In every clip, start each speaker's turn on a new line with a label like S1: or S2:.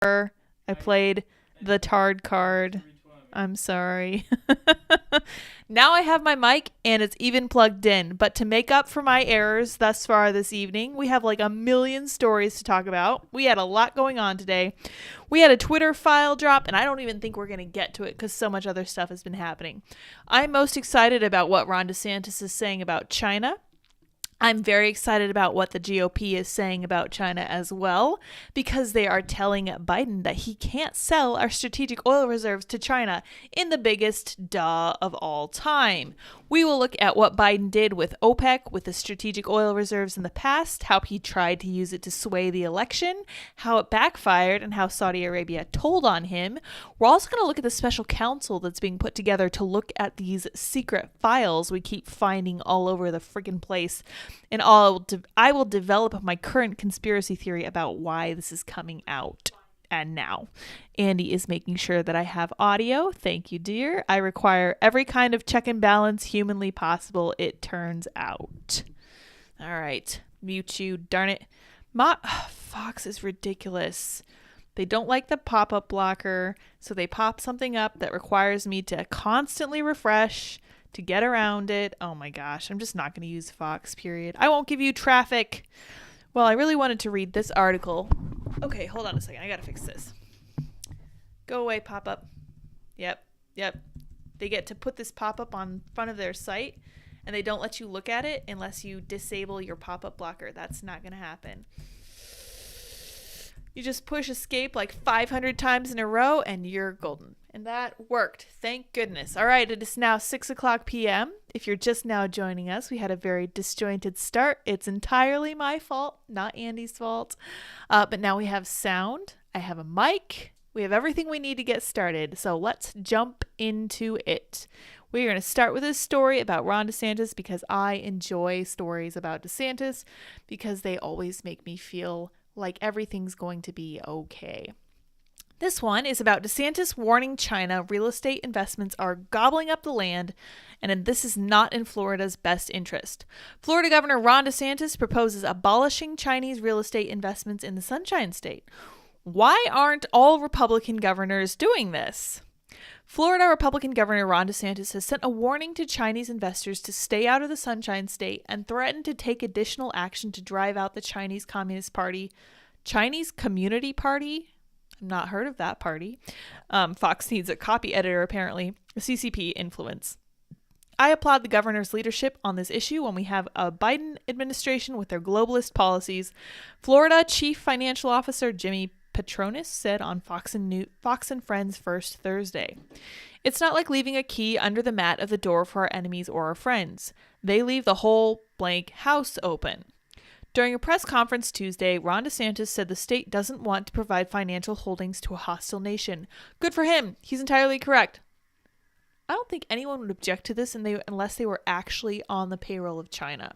S1: I played the tard card. I'm sorry. Now I have my mic and it's even plugged in. But to make up for my errors thus far this evening, we have like a million stories to talk about. We had a lot going on today. We had a Twitter file drop, and I don't even think we're going to get to it because so much other stuff has been happening. I'm most excited about what Ron DeSantis is saying about China. I'm very excited about what the GOP is saying about China as well, because they are telling Biden that he can't sell our strategic oil reserves to China in the biggest duh of all time. We will look at what Biden did with OPEC, with the strategic oil reserves in the past, how he tried to use it to sway the election, how it backfired, and how Saudi Arabia told on him. We're also going to look at the special counsel that's being put together to look at these secret files we keep finding all over the friggin' place. And I will develop my current conspiracy theory about why this is coming out. And now, Andy is making sure that I have audio. Thank you, dear. I require every kind of check and balance humanly possible, it turns out. All right. Mute you. Darn it. Fox is ridiculous. They don't like the pop-up blocker, so they pop something up that requires me to constantly refresh to get around it. Oh my gosh, I'm just not going to use Fox, period. I won't give you traffic. Well, I really wanted to read this article. Okay, hold on a second. I got to fix this. Go away, pop-up. Yep. They get to put this pop-up on front of their site, and they don't let you look at it unless you disable your pop-up blocker. That's not going to happen. You just push escape like 500 times in a row, and you're golden. And that worked. Thank goodness. All right, it is now 6 o'clock p.m. If you're just now joining us, we had a very disjointed start. It's entirely my fault, not Andy's fault. But now we have sound. I have a mic. We have everything we need to get started. So let's jump into it. We're going to start with a story about Ron DeSantis because I enjoy stories about DeSantis because they always make me feel like everything's going to be okay. This one is about DeSantis warning China real estate investments are gobbling up the land, and this is not in Florida's best interest. Florida Governor Ron DeSantis proposes abolishing Chinese real estate investments in the Sunshine State. Why aren't all Republican governors doing this? Florida Republican Governor Ron DeSantis has sent a warning to Chinese investors to stay out of the Sunshine State and threatened to take additional action to drive out the Chinese Communist Party. Chinese Community Party? I've not heard of that party. Fox needs a copy editor, apparently. CCP influence. I applaud the governor's leadership on this issue when we have a Biden administration with their globalist policies. Florida Chief Financial Officer Jimmy Patronis said on Fox and Friends First Thursday. It's not like leaving a key under the mat of the door for our enemies or our friends. They leave the whole blank house open. During a press conference Tuesday, Ron DeSantis said the state doesn't want to provide financial holdings to a hostile nation. Good for him. He's entirely correct. I don't think anyone would object to this unless they were actually on the payroll of China.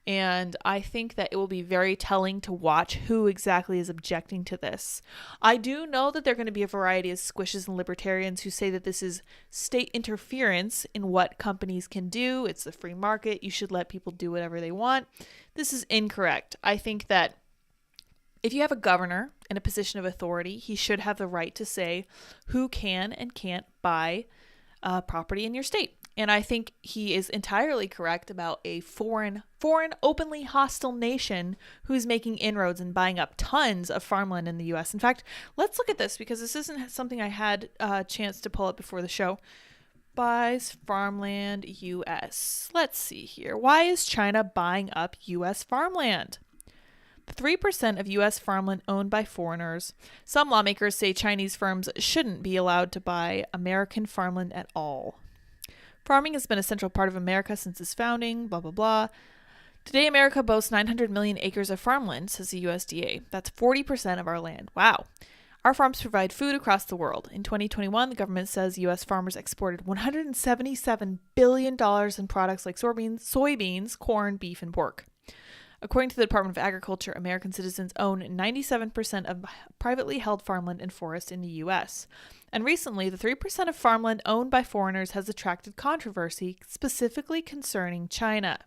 S1: And I think that it will be very telling to watch who exactly is objecting to this. I do know that there are going to be a variety of squishes and libertarians who say that this is state interference in what companies can do. It's the free market. You should let people do whatever they want. This is incorrect. I think that if you have a governor in a position of authority, he should have the right to say who can and can't buy property in your state. And I think he is entirely correct about a foreign, openly hostile nation who's making inroads and buying up tons of farmland in the U.S. In fact, let's look at this because this isn't something I had a chance to pull up before the show. Buys farmland U.S. Let's see here. Why is China buying up U.S. farmland? 3% of U.S. farmland owned by foreigners. Some lawmakers say Chinese firms shouldn't be allowed to buy American farmland at all. Farming has been a central part of America since its founding, blah, blah, blah. Today, America boasts 900 million acres of farmland, says the USDA. That's 40% of our land. Wow. Our farms provide food across the world. In 2021, the government says U.S. farmers exported $177 billion in products like soybeans, corn, beef, and pork. According to the Department of Agriculture, American citizens own 97% of privately held farmland and forests in the U.S. And recently, the 3% of farmland owned by foreigners has attracted controversy, specifically concerning China.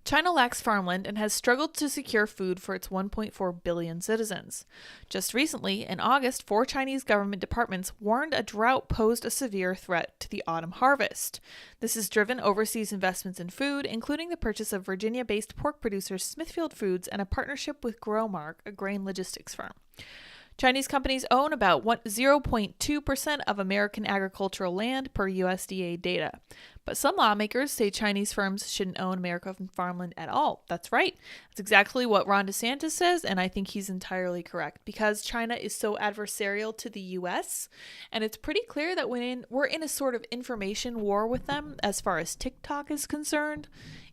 S1: China lacks farmland and has struggled to secure food for its 1.4 billion citizens. Just recently, in August, 4 Chinese government departments warned a drought posed a severe threat to the autumn harvest. This has driven overseas investments in food, including the purchase of Virginia-based pork producer Smithfield Foods and a partnership with Growmark, a grain logistics firm. Chinese companies own about 0.2% of American agricultural land per USDA data. But some lawmakers say Chinese firms shouldn't own American farmland at all. That's right. That's exactly what Ron DeSantis says, and I think he's entirely correct. Because China is so adversarial to the U.S., and it's pretty clear that we're in a sort of information war with them as far as TikTok is concerned,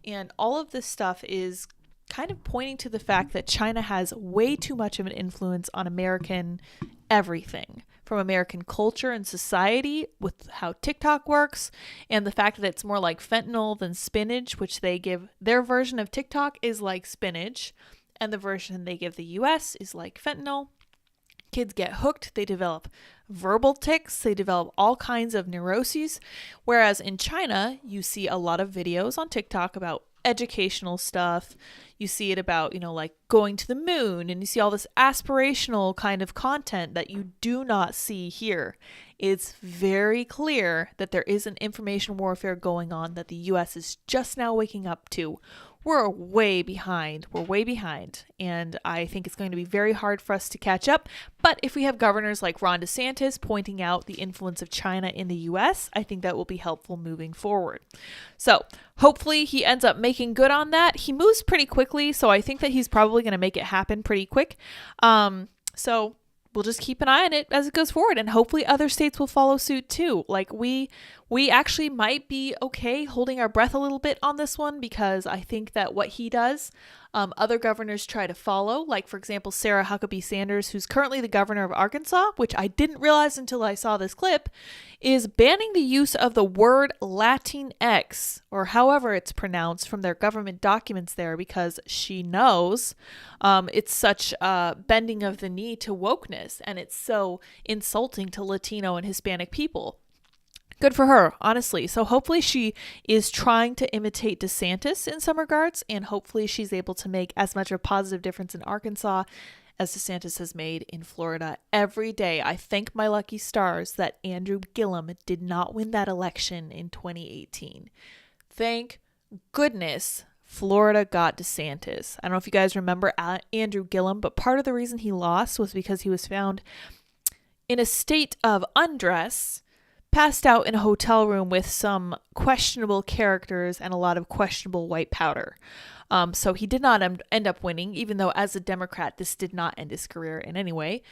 S1: and all of this stuff is kind of pointing to the fact that China has way too much of an influence on American everything, from American culture and society with how TikTok works, and the fact that it's more like fentanyl than spinach, which they give their version of TikTok is like spinach, and the version they give the US is like fentanyl. Kids get hooked, they develop verbal tics, they develop all kinds of neuroses, whereas in China, you see a lot of videos on TikTok about educational stuff. You see it about, like going to the moon, and you see all this aspirational kind of content that you do not see here. It's very clear that there is an information warfare going on that the US is just now waking up to. We're way behind. And I think it's going to be very hard for us to catch up. But if we have governors like Ron DeSantis pointing out the influence of China in the US, I think that will be helpful moving forward. So hopefully he ends up making good on that. He moves pretty quickly, so I think that he's probably going to make it happen pretty quick. So we'll just keep an eye on it as it goes forward, and hopefully other states will follow suit too. Like we actually might be okay holding our breath a little bit on this one, because I think that what he does, other governors try to follow. Like, for example, Sarah Huckabee Sanders, who's currently the governor of Arkansas, which I didn't realize until I saw this clip, is banning the use of the word Latinx, or however it's pronounced, from their government documents there, because she knows it's such a bending of the knee to wokeness, and it's so insulting to Latino and Hispanic people. Good for her, honestly. So hopefully she is trying to imitate DeSantis in some regards, and hopefully she's able to make as much of a positive difference in Arkansas as DeSantis has made in Florida. Every day I thank my lucky stars that Andrew Gillum did not win that election in 2018. Thank goodness Florida got DeSantis. I don't know if you guys remember Andrew Gillum, but part of the reason he lost was because he was found in a state of undress, passed out in a hotel room with some questionable characters and a lot of questionable white powder. So he did not end up winning, even though as a Democrat, this did not end his career in any way.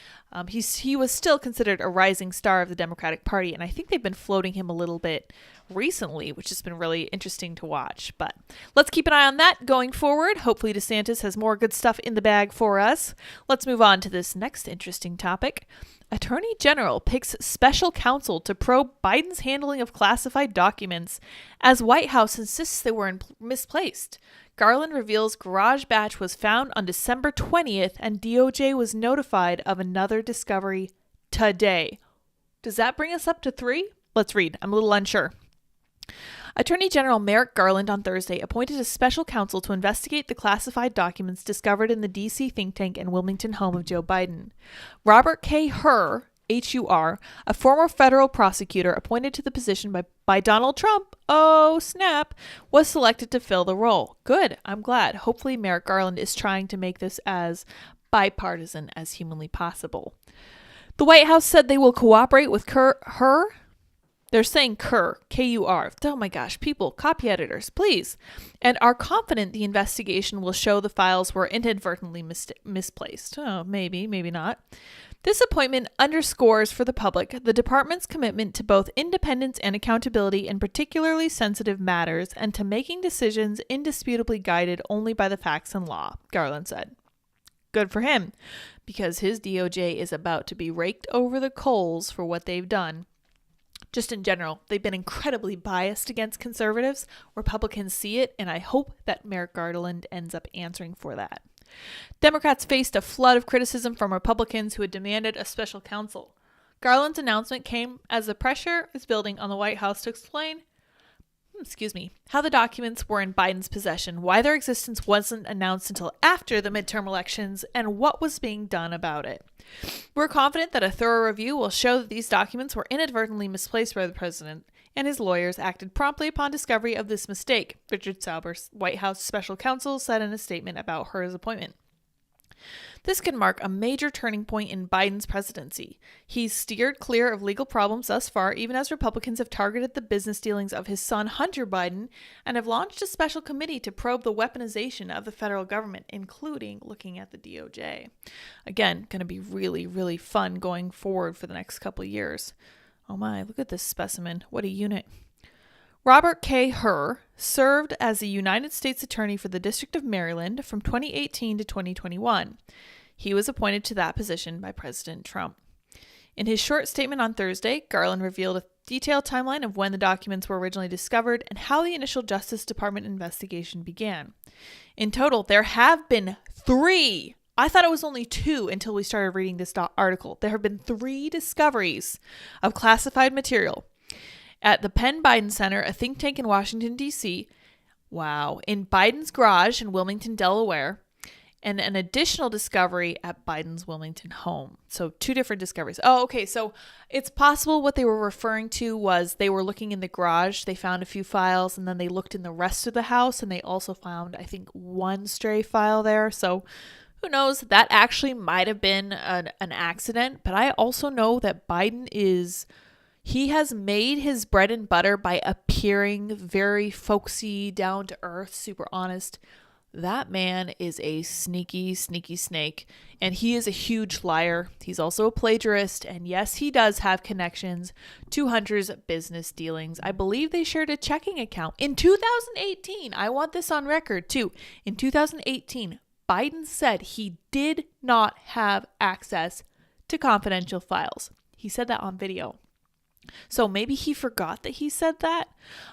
S1: He was still considered a rising star of the Democratic Party, and I think they've been floating him a little bit recently, which has been really interesting to watch. But let's keep an eye on that going forward. Hopefully DeSantis has more good stuff in the bag for us. Let's move on to this next interesting topic. Attorney General picks special counsel to probe Biden's handling of classified documents as White House insists they were misplaced. Garland reveals garage batch was found on December 20th and DOJ was notified of another discovery today. Does that bring us up to 3? Let's read. I'm a little unsure. Attorney General Merrick Garland on Thursday appointed a special counsel to investigate the classified documents discovered in the D.C. think tank and Wilmington home of Joe Biden. Robert K. Hur, H-U-R, a former federal prosecutor appointed to the position by Donald Trump, oh snap, was selected to fill the role. Good, I'm glad. Hopefully Merrick Garland is trying to make this as bipartisan as humanly possible. The White House said they will cooperate with Hur. They're saying Kerr, K-U-R. Oh my gosh, people, copy editors, please. And are confident the investigation will show the files were inadvertently misplaced. Oh, maybe not. This appointment underscores for the public the department's commitment to both independence and accountability in particularly sensitive matters and to making decisions indisputably guided only by the facts and law, Garland said. Good for him, because his DOJ is about to be raked over the coals for what they've done. Just in general, they've been incredibly biased against conservatives. Republicans see it, and I hope that Merrick Garland ends up answering for that. Democrats faced a flood of criticism from Republicans who had demanded a special counsel. Garland's announcement came as the pressure is building on the White House to explain, how the documents were in Biden's possession, why their existence wasn't announced until after the midterm elections, and what was being done about it. We're confident that a thorough review will show that these documents were inadvertently misplaced by the president, and his lawyers acted promptly upon discovery of this mistake, Richard Sauber, White House special counsel, said in a statement about her appointment. This could mark a major turning point in Biden's presidency. He's steered clear of legal problems thus far, even as Republicans have targeted the business dealings of his son Hunter Biden and have launched a special committee to probe the weaponization of the federal government, including looking at the DOJ. Again, going to be really, really fun going forward for the next couple of years. Oh my, look at this specimen. What a unit. Robert K. Hur served as a United States Attorney for the District of Maryland from 2018 to 2021. He was appointed to that position by President Trump. In his short statement on Thursday, Garland revealed a detailed timeline of when the documents were originally discovered and how the initial Justice Department investigation began. In total, there have been 3. I thought it was only 2 until we started reading this article. There have been 3 discoveries of classified material at the Penn Biden Center, a think tank in Washington, D.C., in Biden's garage in Wilmington, Delaware, and an additional discovery at Biden's Wilmington home. So 2 different discoveries. Oh, okay. So it's possible what they were referring to was they were looking in the garage, they found a few files, and then they looked in the rest of the house, and they also found, I think, 1 stray file there. So who knows? That actually might have been an accident, but I also know that Biden he has made his bread and butter by appearing very folksy, down to earth, super honest. That man is a sneaky, sneaky snake, and he is a huge liar. He's also a plagiarist, and yes, he does have connections to Hunter's business dealings. I believe they shared a checking account in 2018. I want this on record, too. In 2018, Biden said he did not have access to confidential files. He said that on video. So maybe he forgot that he said that,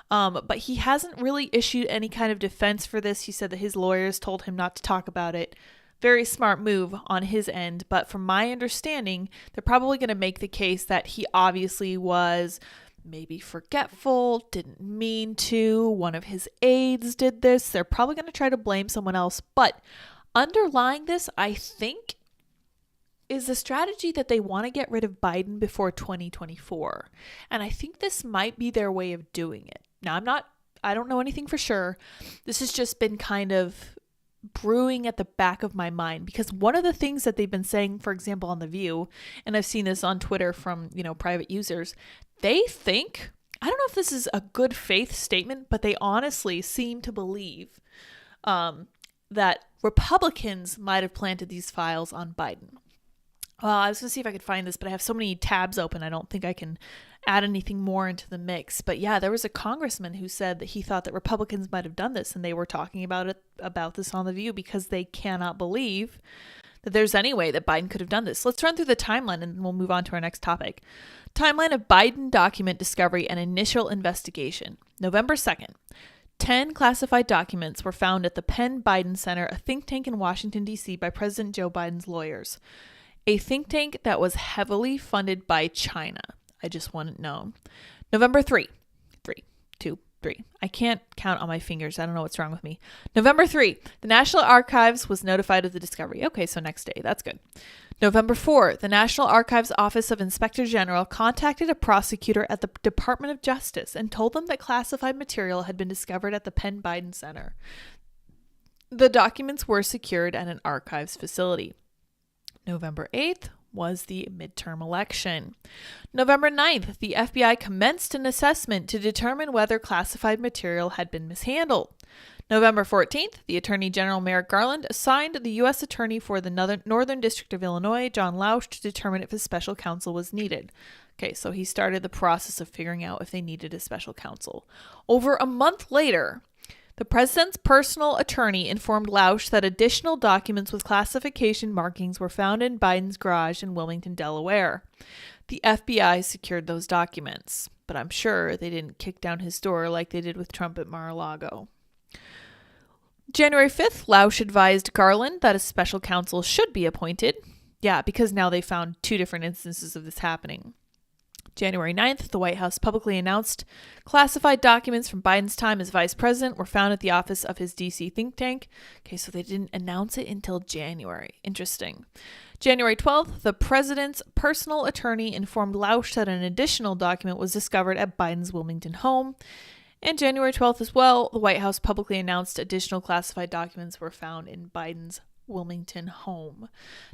S1: but he hasn't really issued any kind of defense for this. He said that his lawyers told him not to talk about it. Very smart move on his end, but from my understanding, they're probably going to make the case that he obviously was maybe forgetful, didn't mean to, one of his aides did this. They're probably going to try to blame someone else, but underlying this, I think, is the strategy that they want to get rid of Biden before 2024. And I think this might be their way of doing it. Now, I don't know anything for sure. This has just been kind of brewing at the back of my mind because one of the things that they've been saying, for example, on The View, and I've seen this on Twitter from, private users, they think, I don't know if this is a good faith statement, but they honestly seem to believe that Republicans might have planted these files on Biden. Well, I was going to see if I could find this, but I have so many tabs open, I don't think I can add anything more into the mix. But yeah, there was a congressman who said that he thought that Republicans might have done this, and they were talking about this on The View because they cannot believe that there's any way that Biden could have done this. Let's run through the timeline, and we'll move on to our next topic. Timeline of Biden document discovery and initial investigation. November 2nd. 10 classified documents were found at the Penn Biden Center, a think tank in Washington, D.C., by President Joe Biden's lawyers. A think tank that was heavily funded by China. I just want it known. November 3. I can't count on my fingers. I don't know what's wrong with me. November 3. The National Archives was notified of the discovery. Okay, so next day. That's good. November 4. The National Archives Office of Inspector General contacted a prosecutor at the Department of Justice and told them that classified material had been discovered at the Penn Biden Center. The documents were secured at an archives facility. November 8th was the midterm election. November 9th, the FBI commenced an assessment to determine whether classified material had been mishandled. November 14th, the Attorney General Merrick Garland assigned the U.S. Attorney for the Northern District of Illinois, John Lausch, to determine if a special counsel was needed. Okay, so he started the process of figuring out if they needed a special counsel. Over a month later, the president's personal attorney informed Lausch that additional documents with classification markings were found in Biden's garage in Wilmington, Delaware. The FBI secured those documents, but I'm sure they didn't kick down his door like they did with Trump at Mar-a-Lago. January 5th, Lausch advised Garland that a special counsel should be appointed. Yeah, because now they found 2 different instances of this happening. January 9th, the White House publicly announced classified documents from Biden's time as vice president were found at the office of his D.C. think tank. Okay, so they didn't announce it until January. Interesting. January 12th, the president's personal attorney informed Lausch that an additional document was discovered at Biden's Wilmington home. And January 12th as well, the White House publicly announced additional classified documents were found in Biden's Wilmington home.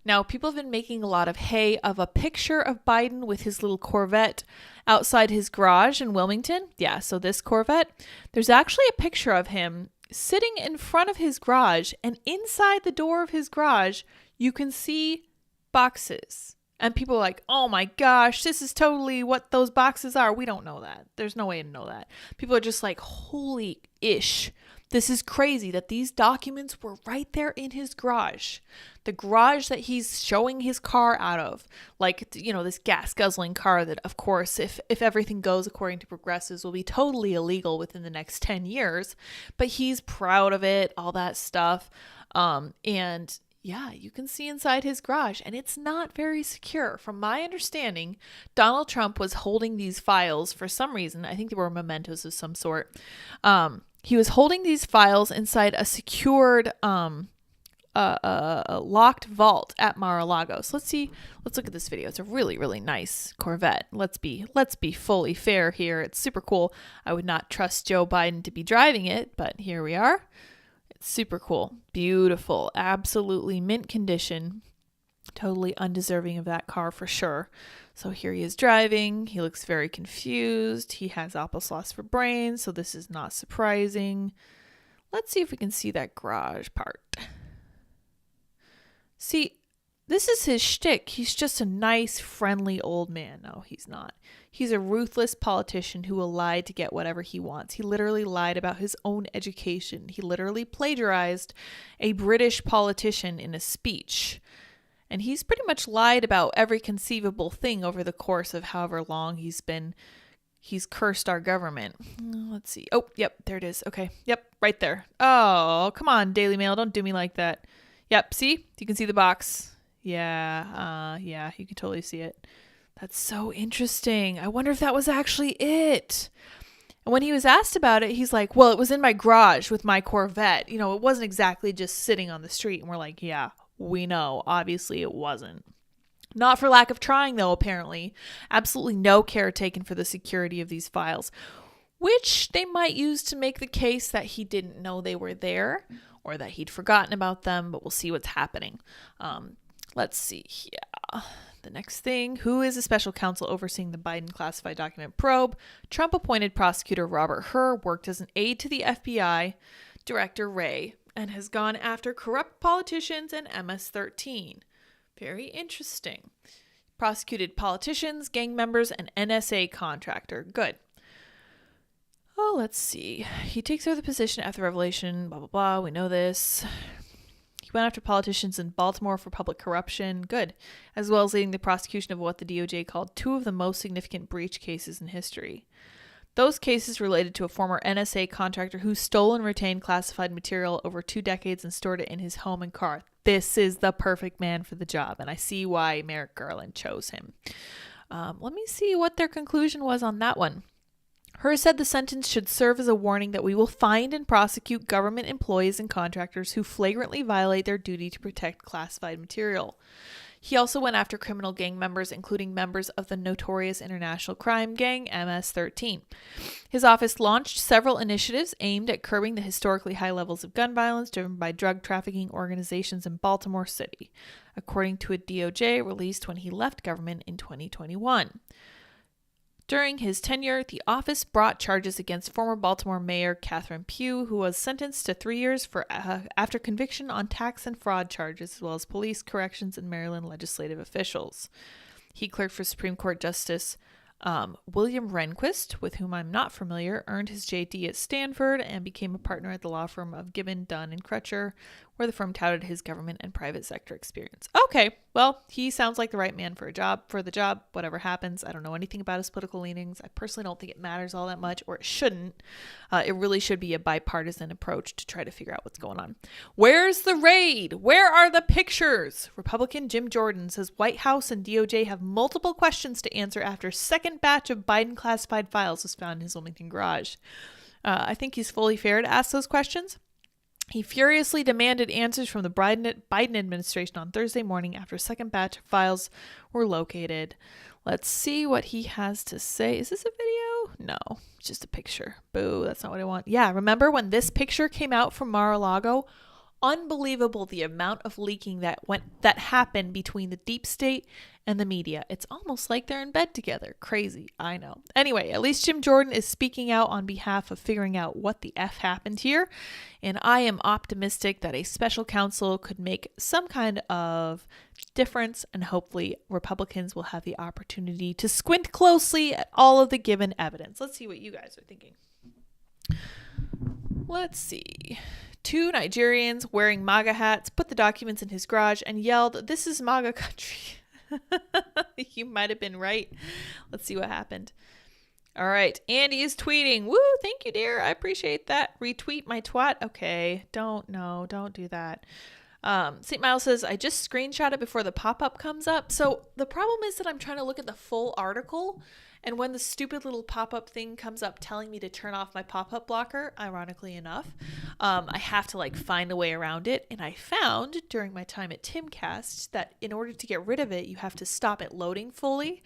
S1: Now, people have been making a lot of hay of a picture of Biden with his little Corvette outside his garage in Wilmington. Yeah, so this Corvette, there's actually a picture of him sitting in front of his garage, and inside the door of his garage, you can see boxes. And people are like, oh my gosh, this is totally what those boxes are. We don't know that. There's no way to know that. People are just like, holy ish. This is crazy that these documents were right there in his garage. The garage that he's showing his car out of. Like, you know, this gas guzzling car that, of course, if everything goes according to progressives, will be totally illegal within the next 10 years. But he's proud of it, all that stuff. And yeah, you can see inside his garage, and it's not very secure. From my understanding, Donald Trump was holding these files for some reason. I think they were mementos of some sort. He was holding these files inside a secured, locked vault at Mar-a-Lago. So let's look at this video. It's a really, really nice Corvette. Let's be fully fair here. It's super cool. I would not trust Joe Biden to be driving it, but here we are. It's super cool. Beautiful. Absolutely mint condition. Totally undeserving of that car for sure. So here he is driving. He looks very confused. He has applesauce for brains, so this is not surprising. Let's see if we can see that garage part. See, this is his shtick. He's just a nice, friendly old man. No, he's not. He's a ruthless politician who will lie to get whatever he wants. He literally lied about his own education. He literally plagiarized a British politician in a speech. And he's pretty much lied about every conceivable thing over the course of however long he's cursed our government. Let's see. Oh, yep, there it is. Okay. Yep, right there. Oh, come on, Daily Mail. Don't do me like that. Yep, see? You can see the box. Yeah, you can totally see it. That's so interesting. I wonder if that was actually it. And when he was asked about it, he's like, well, it was in my garage with my Corvette. You know, it wasn't exactly just sitting on the street. And we're like, yeah, we know. Obviously, it wasn't. Not for lack of trying, though, apparently. Absolutely no care taken for the security of these files, which they might use to make the case that he didn't know they were there or that he'd forgotten about them, but we'll see what's happening. Let's see. Yeah. The next thing, who is a special counsel overseeing the Biden classified document probe? Trump-appointed prosecutor Robert Hur worked as an aide to the FBI Director Wray and has gone after corrupt politicians and MS-13. Very interesting. Prosecuted politicians, gang members, and NSA contractor. Good. Oh, let's see. He takes over the position after the revelation, blah, blah, blah. We know this. He went after politicians in Baltimore for public corruption. Good. As well as leading the prosecution of what the DOJ called two of the most significant breach cases in history. Those cases related to a former NSA contractor who stole and retained classified material over 2 decades and stored it in his home and car. This is the perfect man for the job, and I see why Merrick Garland chose him. Let me see what their conclusion was on that one. Hur said the sentence should serve as a warning that we will find and prosecute government employees and contractors who flagrantly violate their duty to protect classified material. He also went after criminal gang members, including members of the notorious international crime gang MS-13. His office launched several initiatives aimed at curbing the historically high levels of gun violence driven by drug trafficking organizations in Baltimore City, according to a DOJ released when he left government in 2021. During his tenure, the office brought charges against former Baltimore Mayor Catherine Pugh, who was sentenced to 3 years after conviction on tax and fraud charges, as well as police, corrections, and Maryland legislative officials. He clerked for Supreme Court Justice William Rehnquist, with whom I'm not familiar, earned his JD at Stanford and became a partner at the law firm of Gibbon, Dunn, and Crutcher, where the firm touted his government and private sector experience. Okay, well, he sounds like the right man for the job, whatever happens. I don't know anything about his political leanings. I personally don't think it matters all that much, or it shouldn't. It really should be a bipartisan approach to try to figure out what's going on. Where's the raid? Where are the pictures? Republican Jim Jordan says White House and DOJ have multiple questions to answer after second batch of Biden classified files was found in his Wilmington garage. I think he's fully fair to ask those questions. He furiously demanded answers from the Biden administration on Thursday morning after a second batch of files were located. Let's see what he has to say. Is this a video? No, it's just a picture. Boo, that's not what I want. Yeah, remember when this picture came out from Mar-a-Lago? Unbelievable the amount of leaking that happened between the deep state and the media. It's almost like they're in bed together. Crazy, I know. Anyway, at least Jim Jordan is speaking out on behalf of figuring out what the F happened here. And I am optimistic that a special counsel could make some kind of difference, and hopefully Republicans will have the opportunity to squint closely at all of the given evidence. Let's see what you guys are thinking. Let's see. 2 Nigerians wearing MAGA hats put the documents in his garage and yelled, "This is MAGA country." You might have been right. Let's see what happened. All right. Andy is tweeting. Woo, thank you, dear. I appreciate that. Retweet my twat. Okay. Don't do that. St. Miles says, I just screenshot it before the pop-up comes up. So the problem is that I'm trying to look at the full article, and when the stupid little pop-up thing comes up telling me to turn off my pop-up blocker, ironically enough, I have to find a way around it. And I found during my time at Timcast that in order to get rid of it, you have to stop it loading fully.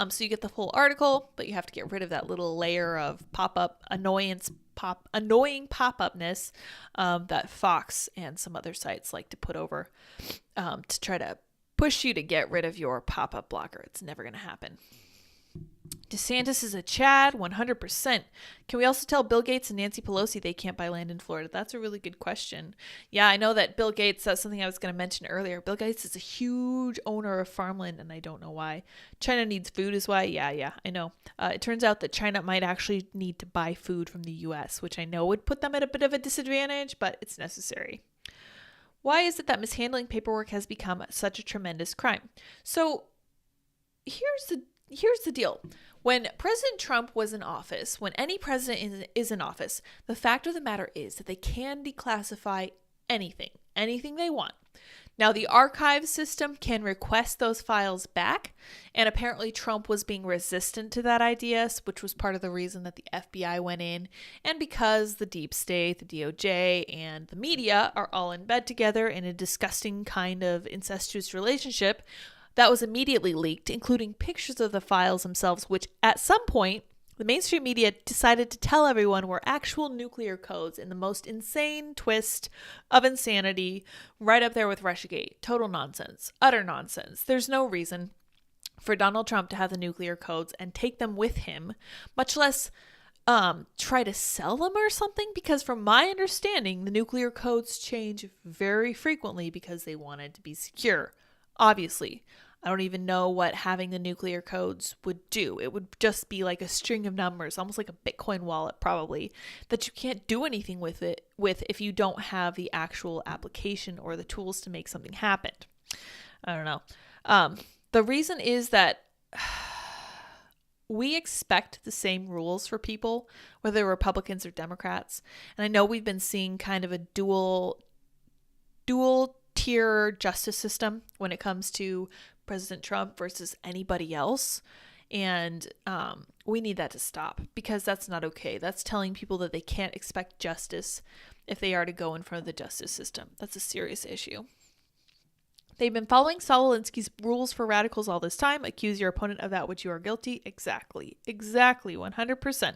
S1: So you get the full article, but you have to get rid of that little layer of annoying pop-upness that Fox and some other sites like to put over to try to push you to get rid of your pop-up blocker. It's never going to happen. DeSantis is a Chad, 100%. Can we also tell Bill Gates and Nancy Pelosi they can't buy land in Florida? That's a really good question. Yeah, I know that Bill Gates, that's something I was going to mention earlier. Bill Gates is a huge owner of farmland, and I don't know why. China needs food is why. Yeah, I know. It turns out that China might actually need to buy food from the U.S., which I know would put them at a bit of a disadvantage, but it's necessary. Why is it that mishandling paperwork has become such a tremendous crime? So here's the deal. When President Trump was in office, when any president is in office, the fact of the matter is that they can declassify anything they want. Now, the archive system can request those files back, and apparently Trump was being resistant to that idea, which was part of the reason that the FBI went in, and because the deep state, the DOJ, and the media are all in bed together in a disgusting kind of incestuous relationship, that was immediately leaked, including pictures of the files themselves, which at some point, the mainstream media decided to tell everyone were actual nuclear codes in the most insane twist of insanity, right up there with Russiagate. Total nonsense. Utter nonsense. There's no reason for Donald Trump to have the nuclear codes and take them with him, much less try to sell them or something, because from my understanding, the nuclear codes change very frequently because they wanted to be secure. Obviously, I don't even know what having the nuclear codes would do. It would just be like a string of numbers, almost like a Bitcoin wallet probably, that you can't do anything with if you don't have the actual application or the tools to make something happen. I don't know. The reason is that we expect the same rules for people, whether they're Republicans or Democrats. And I know we've been seeing kind of a dual tier justice system when it comes to President Trump versus anybody else. And we need that to stop, because that's not okay. That's telling people that they can't expect justice if they are to go in front of the justice system. That's a serious issue. They've been following Saul Alinsky's rules for radicals all this time. Accuse your opponent of that which you are guilty. Exactly, 100%.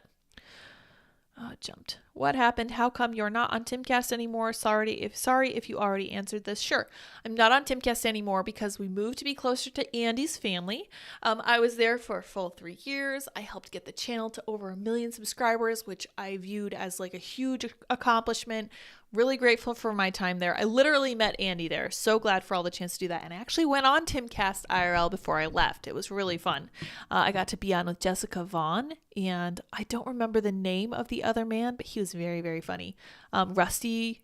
S1: Oh, it jumped. What happened? How come you're not on Timcast anymore? Sorry if you already answered this. Sure. I'm not on Timcast anymore because we moved to be closer to Andy's family. I was there for a full 3 years. I helped get the channel to over 1 million subscribers, which I viewed as like a huge accomplishment. Really grateful for my time there. I literally met Andy there. So glad for all the chance to do that. And I actually went on Timcast IRL before I left. It was really fun. I got to be on with Jessica Vaughn, and I don't remember the name of the other man, but he was very, very funny. Rusty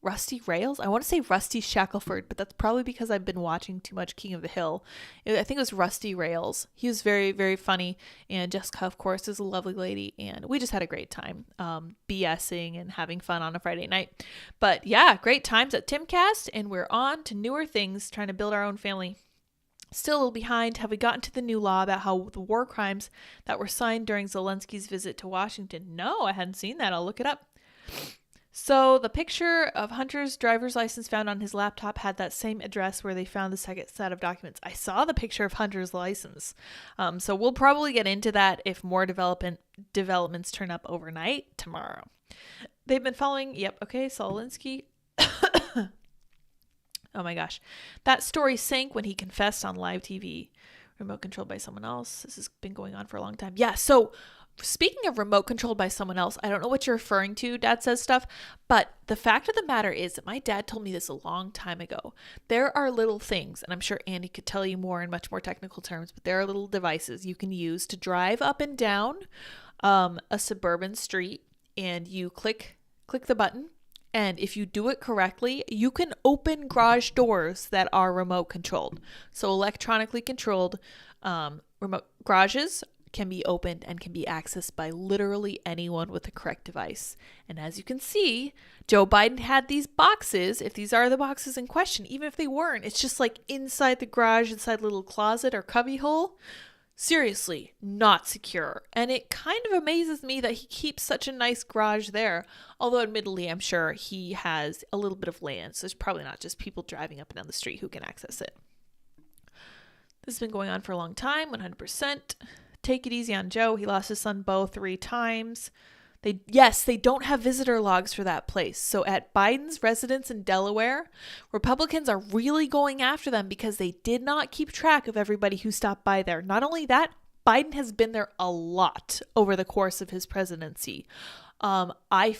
S1: Rusty Rails. I want to say Rusty Shackelford, but that's probably because I've been watching too much King of the Hill. I think it was Rusty Rails. He was very, very funny. And Jessica, of course, is a lovely lady. And we just had a great time BSing and having fun on a Friday night. But yeah, great times at Timcast. And we're on to newer things, trying to build our own family. Still a little behind. Have we gotten to the new law about how the war crimes that were signed during Zelensky's visit to Washington? No, I hadn't seen that. I'll look it up. So the picture of Hunter's driver's license found on his laptop had that same address where they found the second set of documents. I saw the picture of Hunter's license. So we'll probably get into that if more developments turn up overnight tomorrow. They've been following, Zelensky. Oh my gosh. That story sank when he confessed on live TV. Remote controlled by someone else. This has been going on for a long time. Yeah, so speaking of remote controlled by someone else, I don't know what you're referring to, Dad says stuff, but the fact of the matter is that my dad told me this a long time ago. There are little things, and I'm sure Andy could tell you more in much more technical terms, but there are little devices you can use to drive up and down a suburban street, and you click the button, and if you do it correctly, you can open garage doors that are remote controlled. So electronically controlled remote garages can be opened and can be accessed by literally anyone with the correct device. And as you can see, Joe Biden had these boxes. If these are the boxes in question, even if they weren't, it's just like inside the garage, inside a little closet or cubby hole. Seriously, not secure. And it kind of amazes me that he keeps such a nice garage there. Although admittedly, I'm sure he has a little bit of land. So there's probably not just people driving up and down the street who can access it. This has been going on for a long time, 100%. Take it easy on Joe. He lost his son Beau 3 times. They don't have visitor logs for that place. So at Biden's residence in Delaware, Republicans are really going after them because they did not keep track of everybody who stopped by there. Not only that, Biden has been there a lot over the course of his presidency. I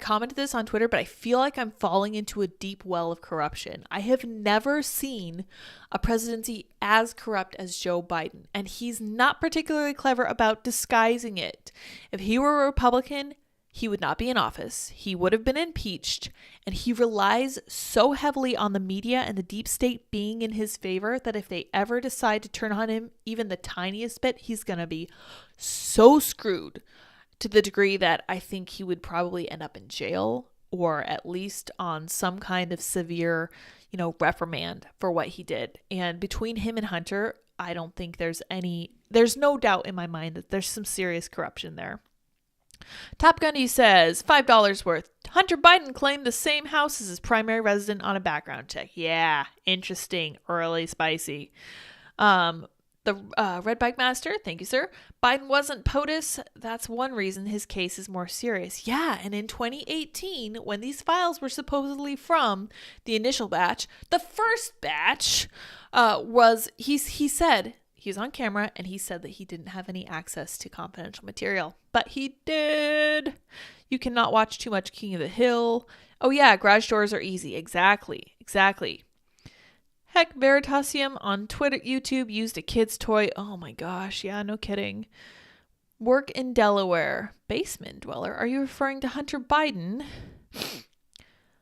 S1: commented this on Twitter, but I feel like I'm falling into a deep well of corruption. I have never seen a presidency as corrupt as Joe Biden, and he's not particularly clever about disguising it. If he were a Republican, he would not be in office. He would have been impeached, and he relies so heavily on the media and the deep state being in his favor that if they ever decide to turn on him even the tiniest bit, he's going to be so screwed. To the degree that I think he would probably end up in jail or at least on some kind of severe, reprimand for what he did. And between him and Hunter, I don't think there's no doubt in my mind that there's some serious corruption there. Top Gunny says, $5 worth. Hunter Biden claimed the same house as his primary resident on a background check. Yeah, interesting. Early spicy. The Red Bike Master, thank you, sir. Biden wasn't POTUS. That's one reason his case is more serious. Yeah, and in 2018, when these files were supposedly from the initial batch, the first batch he said, he was on camera, and he said that he didn't have any access to confidential material. But he did. You cannot watch too much King of the Hill. Oh yeah, garage doors are easy. Exactly. Heck, Veritasium on Twitter, YouTube used a kid's toy. Oh my gosh, yeah, no kidding. Work in Delaware. Basement dweller. Are you referring to Hunter Biden?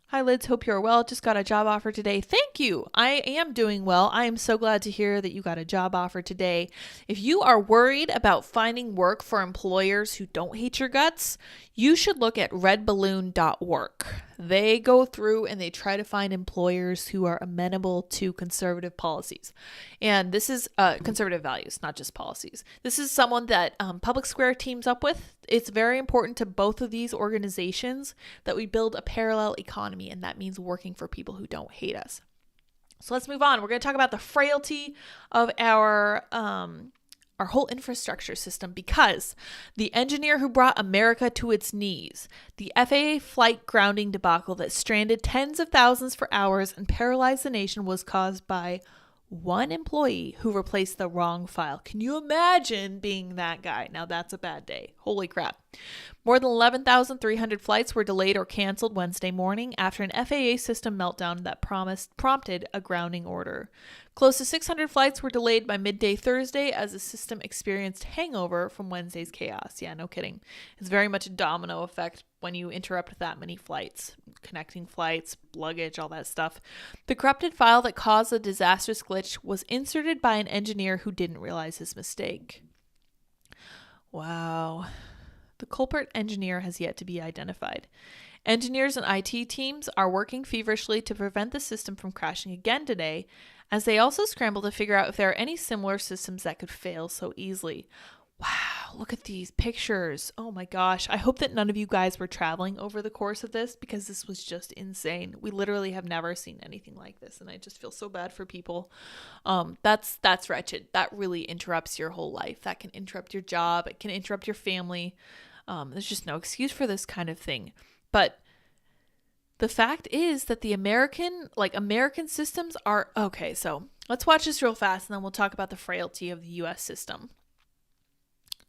S1: Hi, Lids. Hope you're well. Just got a job offer today. Thank you. I am doing well. I am so glad to hear that you got a job offer today. If you are worried about finding work for employers who don't hate your guts, you should look at redballoon.org. They go through and they try to find employers who are amenable to conservative policies. And this is conservative values, not just policies. This is someone that Public Square teams up with. It's very important to both of these organizations that we build a parallel economy, and that means working for people who don't hate us. So let's move on. We're going to talk about the frailty of our whole infrastructure system, because the engineer who brought America to its knees, the FAA flight grounding debacle that stranded tens of thousands for hours and paralyzed the nation, was caused by one employee who replaced the wrong file. Can you imagine being that guy? Now that's a bad day. Holy crap. More than 11,300 flights were delayed or canceled Wednesday morning after an FAA system meltdown that prompted a grounding order. Close to 600 flights were delayed by midday Thursday as the system experienced hangover from Wednesday's chaos. Yeah, no kidding. It's very much a domino effect when you interrupt that many flights, connecting flights, luggage, all that stuff. The corrupted file that caused the disastrous glitch was inserted by an engineer who didn't realize his mistake. Wow. The culprit engineer has yet to be identified. Engineers and IT teams are working feverishly to prevent the system from crashing again today, as they also scramble to figure out if there are any similar systems that could fail so easily. Wow, look at these pictures. Oh my gosh. I hope that none of you guys were traveling over the course of this, because this was just insane. We literally have never seen anything like this, and I just feel so bad for people. That's wretched. That really interrupts your whole life. That can interrupt your job. It can interrupt your family. There's just no excuse for this kind of thing. But the fact is that the American systems are okay. So let's watch this real fast, and then we'll talk about the frailty of the U.S. system.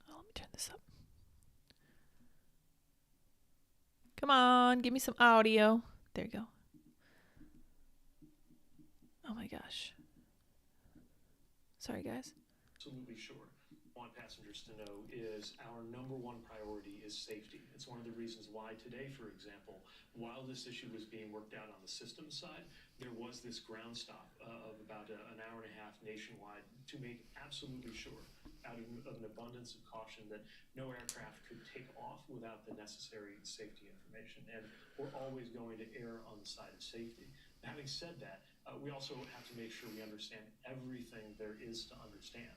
S1: Let me turn this up. Come on, give me some audio. There you go. Oh my gosh. Sorry, guys.
S2: Absolutely sure. I want passengers to know is our number one priority is safety. It's one of the reasons why today, for example, while this issue was being worked out on the systems side, there was this ground stop of about an hour and a half nationwide to make absolutely sure, out of an abundance of caution, that no aircraft could take off without the necessary safety information. And we're always going to err on the side of safety. Having said that, we also have to make sure we understand everything there is to understand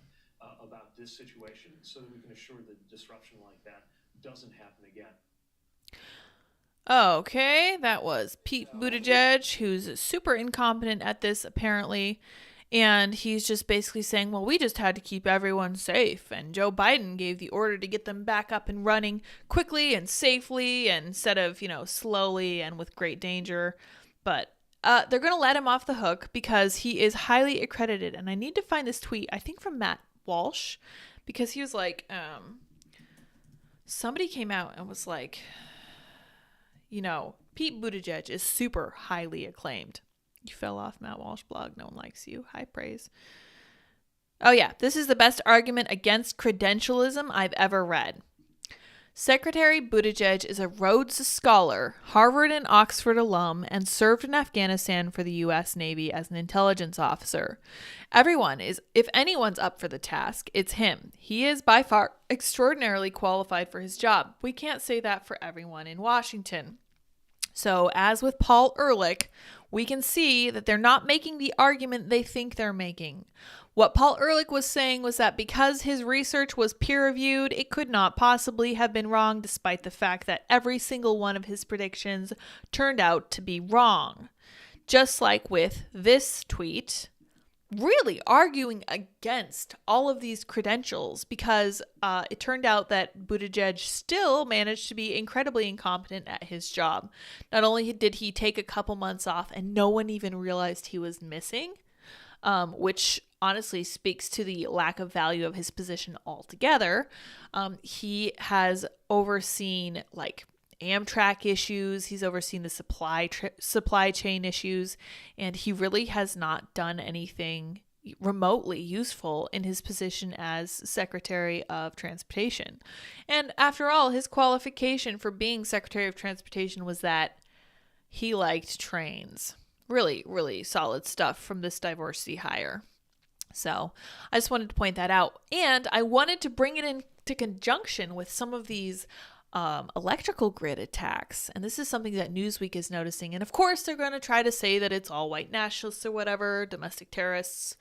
S2: about this situation, so that we can assure that disruption like that doesn't happen again.
S1: Okay, that was Pete Buttigieg, who's super incompetent at this apparently, and he's just basically saying, well, we just had to keep everyone safe, and Joe Biden gave the order to get them back up and running quickly and safely, and instead of, slowly and with great danger. But they're going to let him off the hook because he is highly accredited, and I need to find this tweet, I think from Matt Walsh, because he was like, somebody came out and was like, Pete Buttigieg is super highly acclaimed. You fell off Matt Walsh blog. No one likes you. High praise. Oh yeah, this is the best argument against credentialism I've ever read. Secretary Buttigieg is a Rhodes Scholar, Harvard and Oxford alum, and served in Afghanistan for the U.S. Navy as an intelligence officer. If anyone's up for the task, it's him. He is by far extraordinarily qualified for his job. We can't say that for everyone in Washington. So, as with Paul Ehrlich, we can see that they're not making the argument they think they're making. What Paul Ehrlich was saying was that because his research was peer-reviewed, it could not possibly have been wrong, despite the fact that every single one of his predictions turned out to be wrong. Just like with this tweet, really arguing against all of these credentials, because it turned out that Buttigieg still managed to be incredibly incompetent at his job. Not only did he take a couple months off and no one even realized he was missing, which honestly speaks to the lack of value of his position altogether. He has overseen Amtrak issues. He's overseen the supply chain issues, and he really has not done anything remotely useful in his position as Secretary of Transportation. And after all, his qualification for being Secretary of Transportation was that he liked trains. Really, really solid stuff from this diversity hire. So I just wanted to point that out. And I wanted to bring it into conjunction with some of these electrical grid attacks. And this is something that Newsweek is noticing. And of course, they're going to try to say that it's all white nationalists or whatever, domestic terrorists.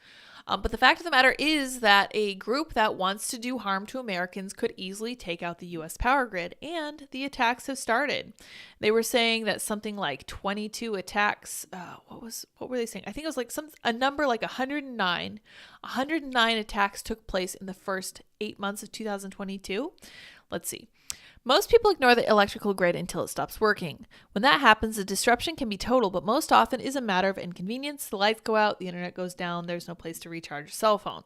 S1: But the fact of the matter is that a group that wants to do harm to Americans could easily take out the U.S. power grid, and the attacks have started. They were saying that something like 22 attacks, what were they saying? I think it was a number like 109. 109 attacks took place in the first 8 months of 2022. Let's see. Most people ignore the electrical grid until it stops working. When that happens, the disruption can be total, but most often is a matter of inconvenience. The lights go out, the internet goes down, there's no place to recharge your cell phone.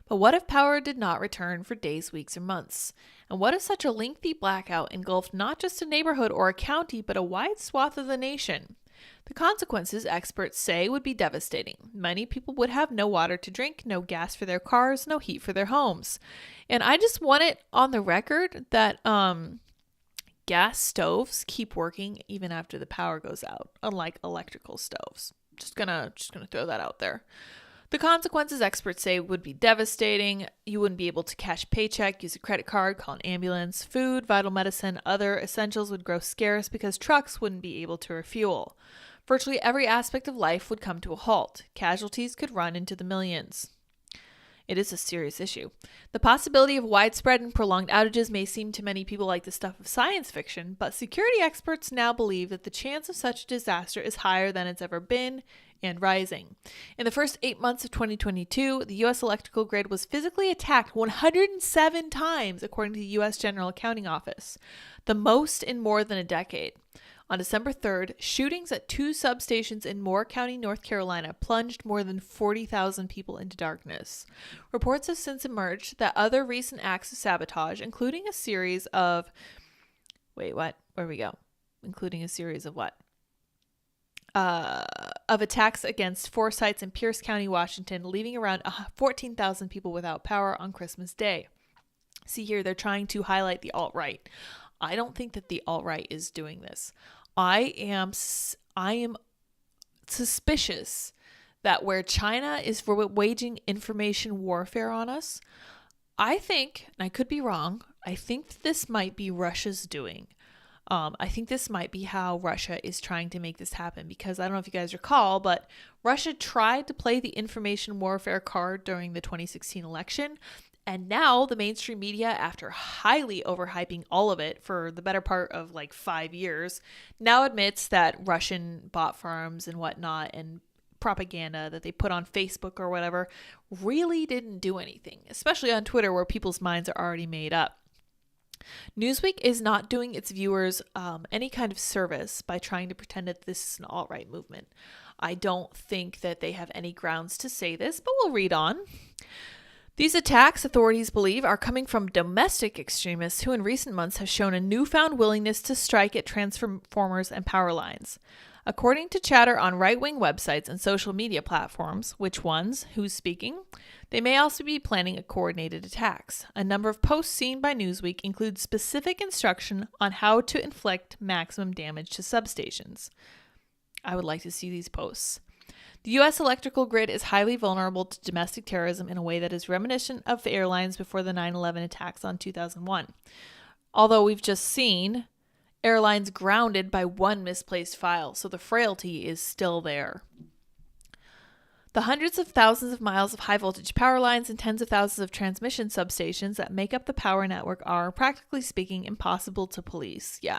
S1: But what if power did not return for days, weeks, or months? And what if such a lengthy blackout engulfed not just a neighborhood or a county, but a wide swath of the nation? The consequences, experts say, would be devastating. Many people would have no water to drink, no gas for their cars, no heat for their homes. And I just want it on the record that gas stoves keep working even after the power goes out, unlike electrical stoves. Just gonna throw that out there. The consequences, experts say, would be devastating. You wouldn't be able to cash a paycheck, use a credit card, call an ambulance. Food, vital medicine, other essentials would grow scarce because trucks wouldn't be able to refuel. Virtually every aspect of life would come to a halt. Casualties could run into the millions. It is a serious issue. The possibility of widespread and prolonged outages may seem to many people like the stuff of science fiction, but security experts now believe that the chance of such a disaster is higher than it's ever been and rising. In the first 8 months of 2022, the U.S. electrical grid was physically attacked 107 times, according to the U.S. General Accounting Office, the most in more than a decade. On December 3rd, shootings at 2 substations in Moore County, North Carolina, plunged more than 40,000 people into darkness. Reports have since emerged that other recent acts of sabotage, including a series of... Including a series of what? Of attacks against 4 sites in Pierce County, Washington, leaving around 14,000 people without power on Christmas Day. See here, they're trying to highlight the alt-right. I don't think that the alt-right is doing this. I am suspicious that where China is waging information warfare on us, I think, and I could be wrong, I think that this might be Russia's doing. I think this might be how Russia is trying to make this happen, because I don't know if you guys recall, but Russia tried to play the information warfare card during the 2016 election. And now the mainstream media, after highly overhyping all of it for the better part of like 5 years, now admits that Russian bot farms and whatnot and propaganda that they put on Facebook or whatever really didn't do anything, especially on Twitter where people's minds are already made up. Newsweek is not doing its viewers any kind of service by trying to pretend that this is an alt-right movement. I don't think that they have any grounds to say this, but we'll read on. These attacks, authorities believe, are coming from domestic extremists who in recent months have shown a newfound willingness to strike at transformers and power lines. According to chatter on right-wing websites and social media platforms, which ones, who's speaking, they may also be planning coordinated attacks. A number of posts seen by Newsweek include specific instruction on how to inflict maximum damage to substations. I would like to see these posts. The U.S. electrical grid is highly vulnerable to domestic terrorism in a way that is reminiscent of the airlines before the 9/11 attacks on 2001. Although we've just seen airlines grounded by one misplaced file, so the frailty is still there. The hundreds of thousands of miles of high-voltage power lines and tens of thousands of transmission substations that make up the power network are, practically speaking, impossible to police. Yeah.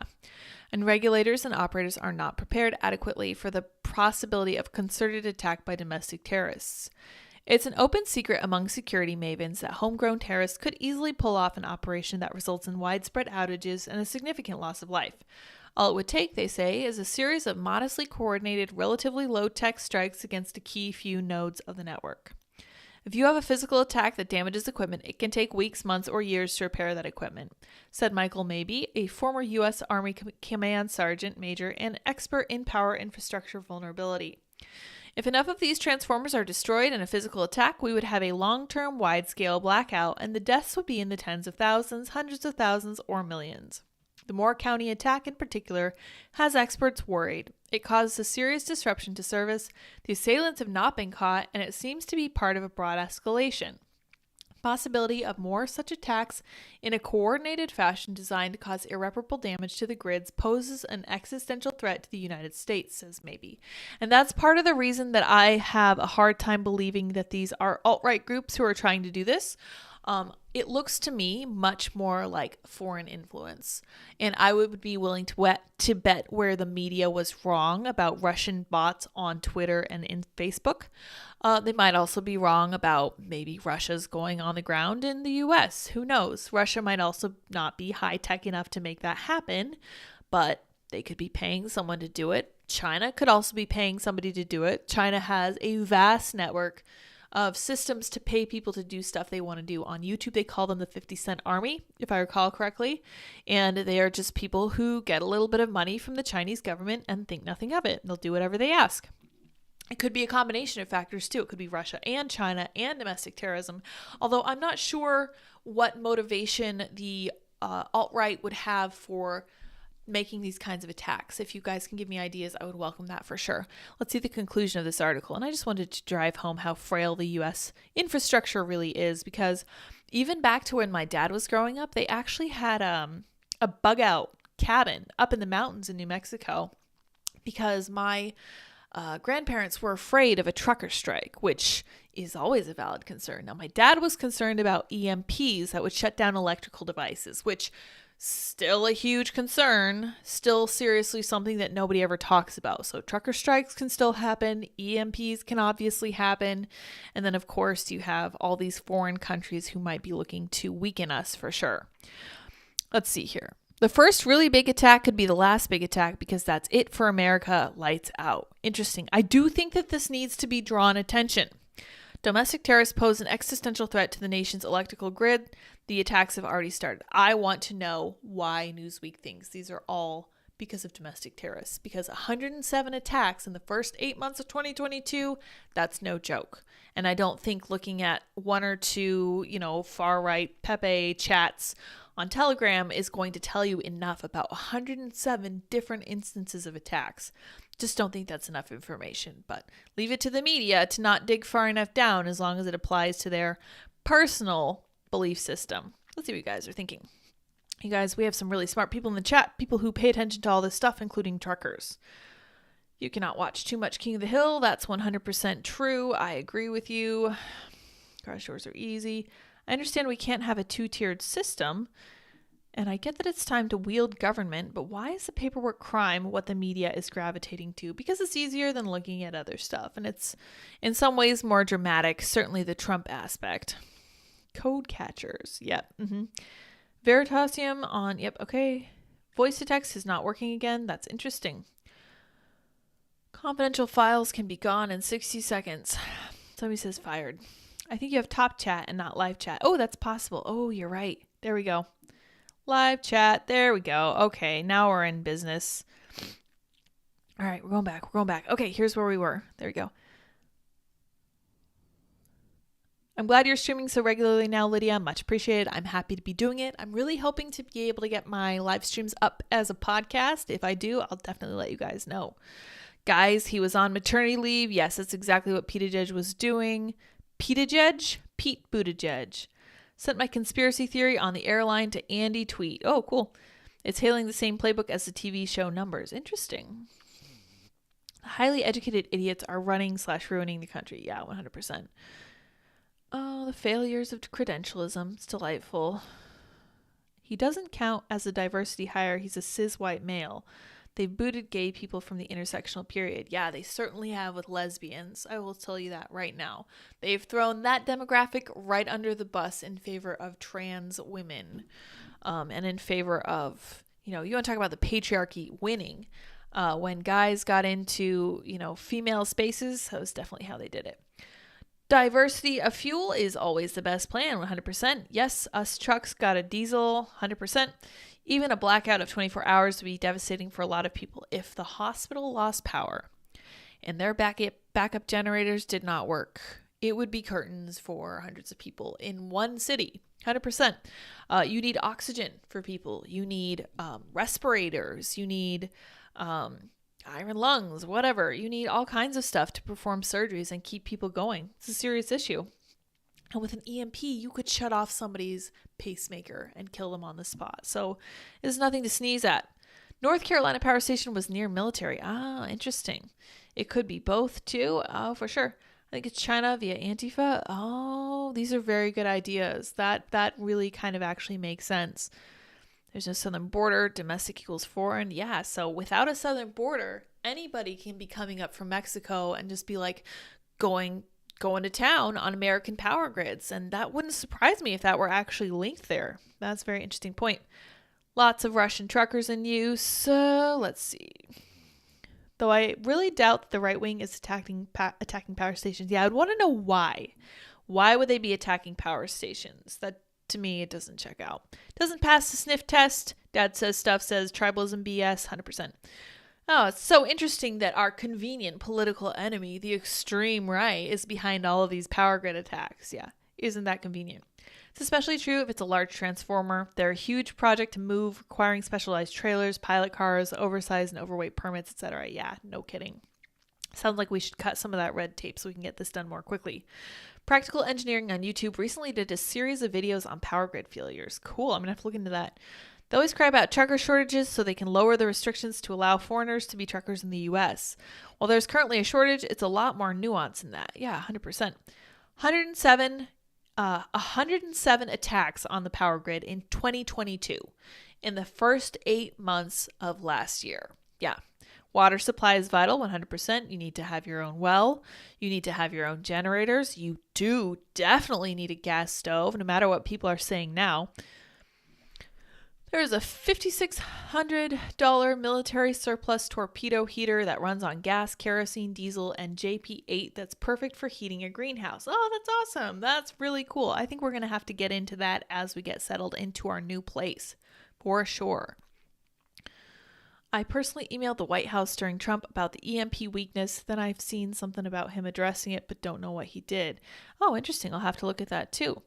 S1: And regulators and operators are not prepared adequately for the possibility of concerted attack by domestic terrorists. It's an open secret among security mavens that homegrown terrorists could easily pull off an operation that results in widespread outages and a significant loss of life. All it would take, they say, is a series of modestly coordinated, relatively low-tech strikes against a key few nodes of the network. If you have a physical attack that damages equipment, it can take weeks, months, or years to repair that equipment, said Michael Mabee, a former U.S. Army Command Sergeant Major and expert in power infrastructure vulnerability. If enough of these transformers are destroyed in a physical attack, we would have a long-term, wide-scale blackout, and the deaths would be in the tens of thousands, hundreds of thousands, or millions. The Moore County attack in particular has experts worried. It causes a serious disruption to service, the assailants have not been caught, and it seems to be part of a broad escalation. Possibility of more such attacks in a coordinated fashion designed to cause irreparable damage to the grids poses an existential threat to the United States, says Mabee. And that's part of the reason that I have a hard time believing that these are alt-right groups who are trying to do this. It looks to me much more like foreign influence, and I would be willing to bet where the media was wrong about Russian bots on Twitter and in Facebook. They might also be wrong about maybe Russia's going on the ground in the US. Who knows? Russia might also not be high-tech enough to make that happen, but they could be paying someone to do it. China could also be paying somebody to do it. China has a vast network of systems to pay people to do stuff they want to do. On YouTube, they call them the 50-cent army, if I recall correctly. And they are just people who get a little bit of money from the Chinese government and think nothing of it. They'll do whatever they ask. It could be a combination of factors too. It could be Russia and China and domestic terrorism. Although I'm not sure what motivation the alt-right would have for making these kinds of attacks. If you guys can give me ideas, I would welcome that for sure. Let's see the conclusion of this article. And I just wanted to drive home how frail the U.S. infrastructure really is, because even back to when my dad was growing up, they actually had a bug out cabin up in the mountains in New Mexico, because my grandparents were afraid of a trucker strike, which is always a valid concern. Now, my dad was concerned about EMPs that would shut down electrical devices, which still a huge concern, still seriously something that nobody ever talks about. So trucker strikes can still happen. EMPs can obviously happen. And then, of course, you have all these foreign countries who might be looking to weaken us for sure. Let's see here. The first really big attack could be the last big attack, because that's it for America. Lights out. Interesting. I do think that this needs to be drawn attention. Domestic terrorists pose an existential threat to the nation's electrical grid. The attacks have already started. I want to know why Newsweek thinks these are all because of domestic terrorists, because 107 attacks in the first 8 months of 2022, that's no joke. And I don't think looking at one or two, far-right Pepe chats on Telegram is going to tell you enough about 107 different instances of attacks. Just don't think that's enough information, but leave it to the media to not dig far enough down as long as it applies to their personal belief system. Let's see what you guys are thinking. You guys, we have some really smart people in the chat, people who pay attention to all this stuff, including truckers. You cannot watch too much King of the Hill. That's 100% true. I agree with you. Garage doors are easy. I understand we can't have a two-tiered system, and I get that it's time to wield government, but why is the paperwork crime what the media is gravitating to? Because it's easier than looking at other stuff, and it's in some ways more dramatic, certainly the Trump aspect. Code catchers, yep. Veritasium on, yep, okay. Voice to text is not working again. That's interesting. Confidential files can be gone in 60 seconds. Somebody says fired. I think you have top chat and not live chat. Oh, that's possible. Oh, you're right. There we go. Live chat. There we go. Okay, now we're in business. All right, we're going back. Okay, here's where we were. There we go. I'm glad you're streaming so regularly now, Lydia. Much appreciated. I'm happy to be doing it. I'm really hoping to be able to get my live streams up as a podcast. If I do, I'll definitely let you guys know. Guys, he was on maternity leave. Yes, that's exactly what Pete Buttigieg was doing. Pete Buttigieg. Sent my conspiracy theory on the airline to Andy tweet. Oh, cool. It's hailing the same playbook as the TV show Numbers. Interesting. Highly educated idiots are running/ruining the country. Yeah, 100%. Oh, the failures of credentialism. It's delightful. He doesn't count as a diversity hire. He's a cis white male. They've booted gay people from the intersectional period. Yeah, they certainly have with lesbians. I will tell you that right now. They've thrown that demographic right under the bus in favor of trans women, and in favor of, you want to talk about the patriarchy winning. When guys got into, female spaces, that was definitely how they did it. Diversity of fuel is always the best plan, 100%. Yes, us trucks got a diesel, 100%. Even a blackout of 24 hours would be devastating for a lot of people. If the hospital lost power and their backup generators did not work, it would be curtains for hundreds of people in one city, 100%. You need oxygen for people. You need respirators. You need iron lungs, whatever. You need all kinds of stuff to perform surgeries and keep people going. It's a serious issue. And with an EMP, you could shut off somebody's pacemaker and kill them on the spot. So it's nothing to sneeze at. North Carolina Power Station was near military. Ah, interesting. It could be both too. Oh, for sure. I think it's China via Antifa. Oh, these are very good ideas. That really kind of actually makes sense. There's no southern border. Domestic equals foreign. Yeah, so without a southern border, anybody can be coming up from Mexico and just be like going to town on American power grids. And that wouldn't surprise me if that were actually linked there. That's a very interesting point. Lots of Russian truckers in use. Let's see. though I really doubt that the right wing is attacking power stations. Yeah, I would want to know why. Why would they be attacking power stations? That, to me, it doesn't check out. Doesn't pass the sniff test. Dad says tribalism BS, 100%. Oh, it's so interesting that our convenient political enemy, the extreme right, is behind all of these power grid attacks. Yeah, isn't that convenient? It's especially true if it's a large transformer. They're a huge project to move, requiring specialized trailers, pilot cars, oversized and overweight permits, etc. Yeah, no kidding. Sounds like we should cut some of that red tape so we can get this done more quickly. Practical Engineering on YouTube recently did a series of videos on power grid failures. Cool, I'm going to have to look into that. They always cry about trucker shortages so they can lower the restrictions to allow foreigners to be truckers in the U.S. While there's currently a shortage, it's a lot more nuance in that. Yeah, 100%. 107 attacks on the power grid in 2022 in the first 8 months of last year. Yeah. Water supply is vital, 100%. You need to have your own well. You need to have your own generators. You do definitely need a gas stove, no matter what people are saying now. There's a $5,600 military surplus torpedo heater that runs on gas, kerosene, diesel, and JP8 that's perfect for heating a greenhouse. Oh, that's awesome. That's really cool. I think we're going to have to get into that as we get settled into our new place, for sure. I personally emailed the White House during Trump about the EMP weakness. Then I've seen something about him addressing it, but don't know what he did. Oh, interesting. I'll have to look at that too.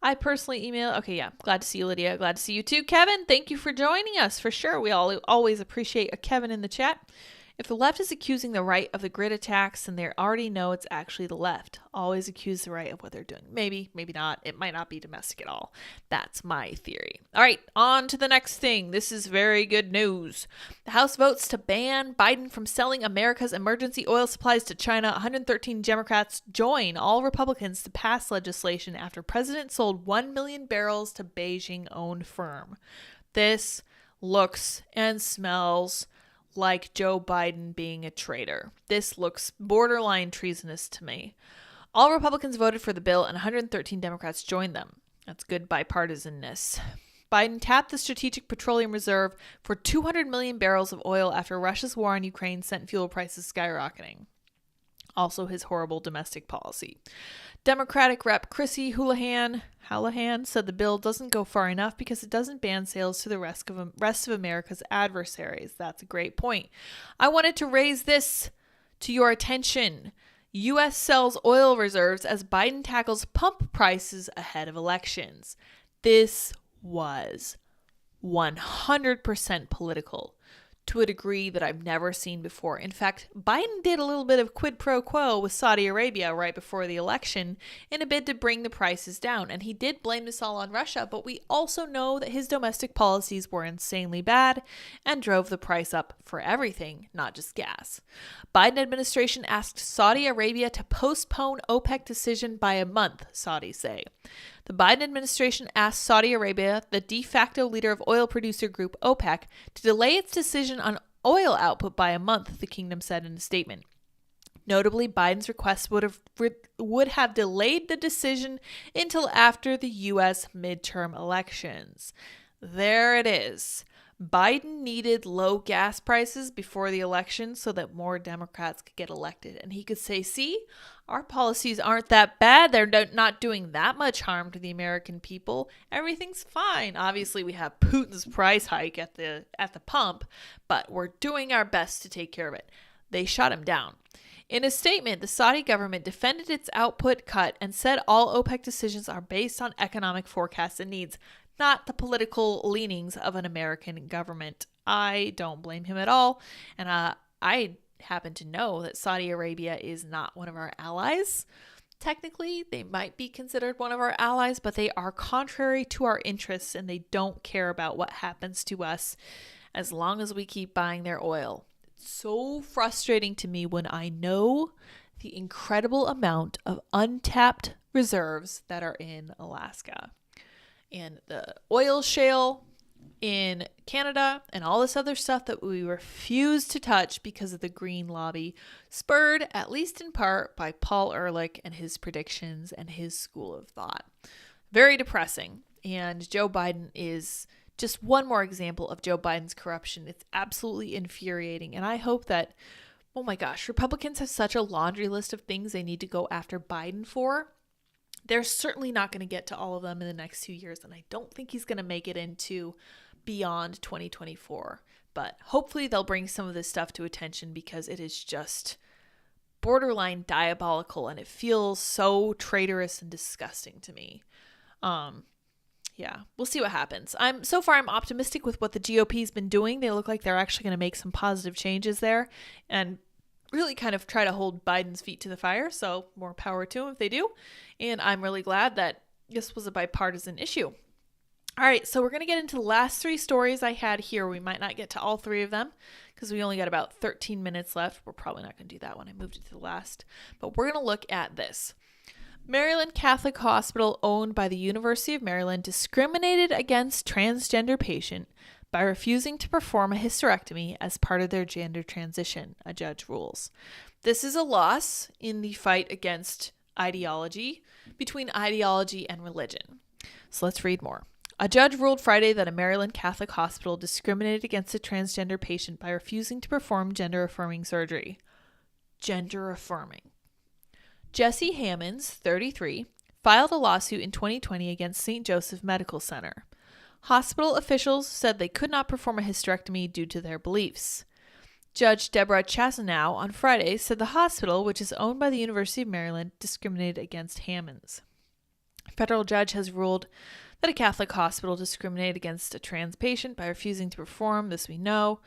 S1: I personally emailed. Okay, yeah. Glad to see you, Lydia. Glad to see you too, Kevin. Thank you for joining us, for sure. We always appreciate a Kevin in the chat. If the left is accusing the right of the grid attacks, then they already know it's actually the left. Always accuse the right of what they're doing. Maybe, maybe not. It might not be domestic at all. That's my theory. All right, on to the next thing. This is very good news. The House votes to ban Biden from selling America's emergency oil supplies to China. 113 Democrats join all Republicans to pass legislation after President sold 1 million barrels to Beijing-owned firm. This looks and smells like Joe Biden being a traitor. This looks borderline treasonous to me. All Republicans voted for the bill and 113 Democrats joined them. That's good bipartisanness. Biden tapped the strategic petroleum reserve for 200 million barrels of oil after Russia's war on Ukraine sent fuel prices skyrocketing. Also his horrible domestic policy. Democratic Rep. Chrissy Houlihan said the bill doesn't go far enough because it doesn't ban sales to the rest of America's adversaries. That's a great point. I wanted to raise this to your attention. U.S. sells oil reserves as Biden tackles pump prices ahead of elections. This was 100% political, to a degree that I've never seen before. In fact, Biden did a little bit of quid pro quo with Saudi Arabia right before the election in a bid to bring the prices down. And he did blame this all on Russia, but we also know that his domestic policies were insanely bad and drove the price up for everything, not just gas. Biden administration asked Saudi Arabia to postpone OPEC decision by a month, Saudis say. The Biden administration asked Saudi Arabia, the de facto leader of oil producer group OPEC, to delay its decision on oil output by a month, the kingdom said in a statement. Notably, Biden's request would have delayed the decision until after the U.S. midterm elections. There it is. Biden needed low gas prices before the election so that more Democrats could get elected. And he could say, see, our policies aren't that bad. They're not doing that much harm to the American people. Everything's fine. Obviously, we have Putin's price hike at the pump, but we're doing our best to take care of it. They shut him down. In a statement, the Saudi government defended its output cut and said all OPEC decisions are based on economic forecasts and needs, not the political leanings of an American government. I don't blame him at all. And I happen to know that Saudi Arabia is not one of our allies. Technically, they might be considered one of our allies, but they are contrary to our interests and they don't care about what happens to us as long as we keep buying their oil. It's so frustrating to me when I know the incredible amount of untapped reserves that are in Alaska. And the oil shale in Canada and all this other stuff that we refuse to touch because of the green lobby, spurred, at least in part, by Paul Ehrlich and his predictions and his school of thought. Very depressing. And Joe Biden is just one more example of Joe Biden's corruption. It's absolutely infuriating. And I hope that, oh my gosh, Republicans have such a laundry list of things they need to go after Biden for. They're certainly not going to get to all of them in the next 2 years. And I don't think he's going to make it into beyond 2024. But hopefully they'll bring some of this stuff to attention, because it is just borderline diabolical and it feels so traitorous and disgusting to me. Yeah, we'll see what happens. I'm optimistic with what the GOP's been doing. They look like they're actually going to make some positive changes there and really kind of try to hold Biden's feet to the fire. So more power to them if they do. And I'm really glad that this was a bipartisan issue. All right, so we're going to get into the last 3 stories I had here. We might not get to all 3 of them because we only got about 13 minutes left. We're probably not going to do that one. I moved it to the last. But we're going to look at this. Maryland Catholic Hospital, owned by the University of Maryland, discriminated against transgender patient by refusing to perform a hysterectomy as part of their gender transition, a judge rules. This is a loss in the fight against ideology, between ideology and religion. So let's read more. A judge ruled Friday that a Maryland Catholic hospital discriminated against a transgender patient by refusing to perform gender-affirming surgery. Gender-affirming. Jesse Hammonds, 33, filed a lawsuit in 2020 against St. Joseph Medical Center. Hospital officials said they could not perform a hysterectomy due to their beliefs. Judge Deborah Chasanow on Friday said the hospital, which is owned by the University of Maryland, discriminated against Hammonds. A federal judge has ruled that a Catholic hospital discriminated against a trans patient by refusing to perform. This we know.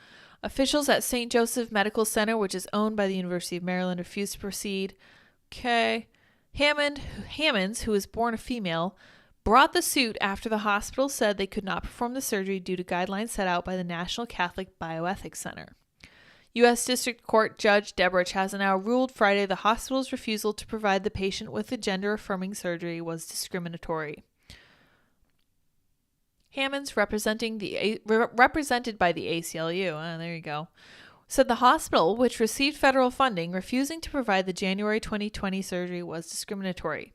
S1: Officials at St. Joseph Medical Center, which is owned by the University of Maryland, refused to proceed. Okay. Hammonds, who was born a female, brought the suit after the hospital said they could not perform the surgery due to guidelines set out by the National Catholic Bioethics Center. U.S. District Court Judge Deborah Chasanow ruled Friday the hospital's refusal to provide the patient with the gender-affirming surgery was discriminatory. Hammonds, represented by the ACLU, there you go, said the hospital, which received federal funding, refusing to provide the January 2020 surgery was discriminatory.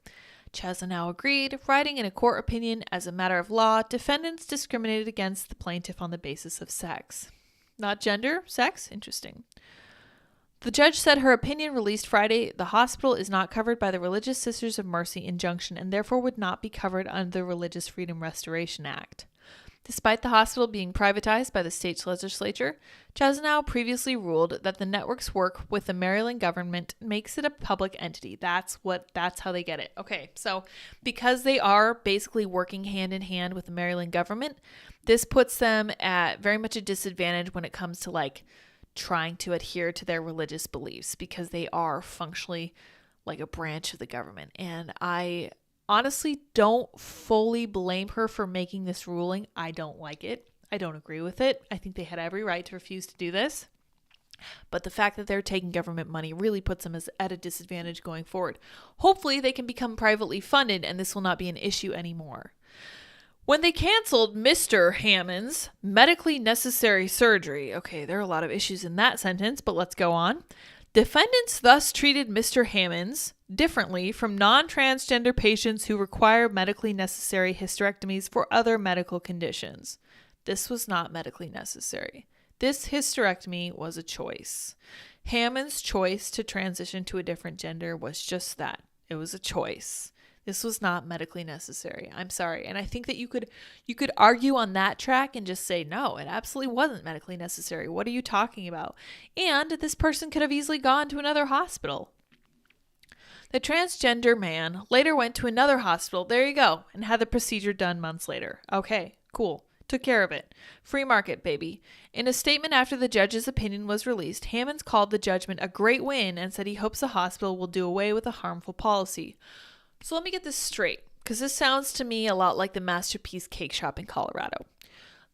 S1: Chasanow agreed, writing in a court opinion, as a matter of law, defendants discriminated against the plaintiff on the basis of sex. Not gender, sex? Interesting. The judge said her opinion released Friday, the hospital is not covered by the Religious Sisters of Mercy injunction and therefore would not be covered under the Religious Freedom Restoration Act. Despite the hospital being privatized by the state's legislature, Chasanow previously ruled that the network's work with the Maryland government makes it a public entity. That's how they get it. Okay, so because they are basically working hand in hand with the Maryland government, this puts them at very much a disadvantage when it comes to like trying to adhere to their religious beliefs, because they are functionally like a branch of the government. And I honestly don't fully blame her for making this ruling. I don't like it. I don't agree with it. I think they had every right to refuse to do this. But the fact that they're taking government money really puts them at a disadvantage going forward. Hopefully they can become privately funded and this will not be an issue anymore. When they canceled Mr. Hammond's medically necessary surgery, okay, there are a lot of issues in that sentence, but let's go on. Defendants thus treated Mr. Hammond's differently from non-transgender patients who require medically necessary hysterectomies for other medical conditions. This was not medically necessary. This hysterectomy was a choice. Hammond's choice to transition to a different gender was just that. It was a choice. This was not medically necessary. I'm sorry. And I think that you could argue on that track and just say, no, it absolutely wasn't medically necessary. What are you talking about? And this person could have easily gone to another hospital. The transgender man later went to another hospital, there you go, and had the procedure done months later. Okay, cool. Took care of it. Free market, baby. In a statement after the judge's opinion was released, Hammonds called the judgment a great win and said he hopes the hospital will do away with a harmful policy. So let me get this straight, because this sounds to me a lot like the Masterpiece Cake Shop in Colorado.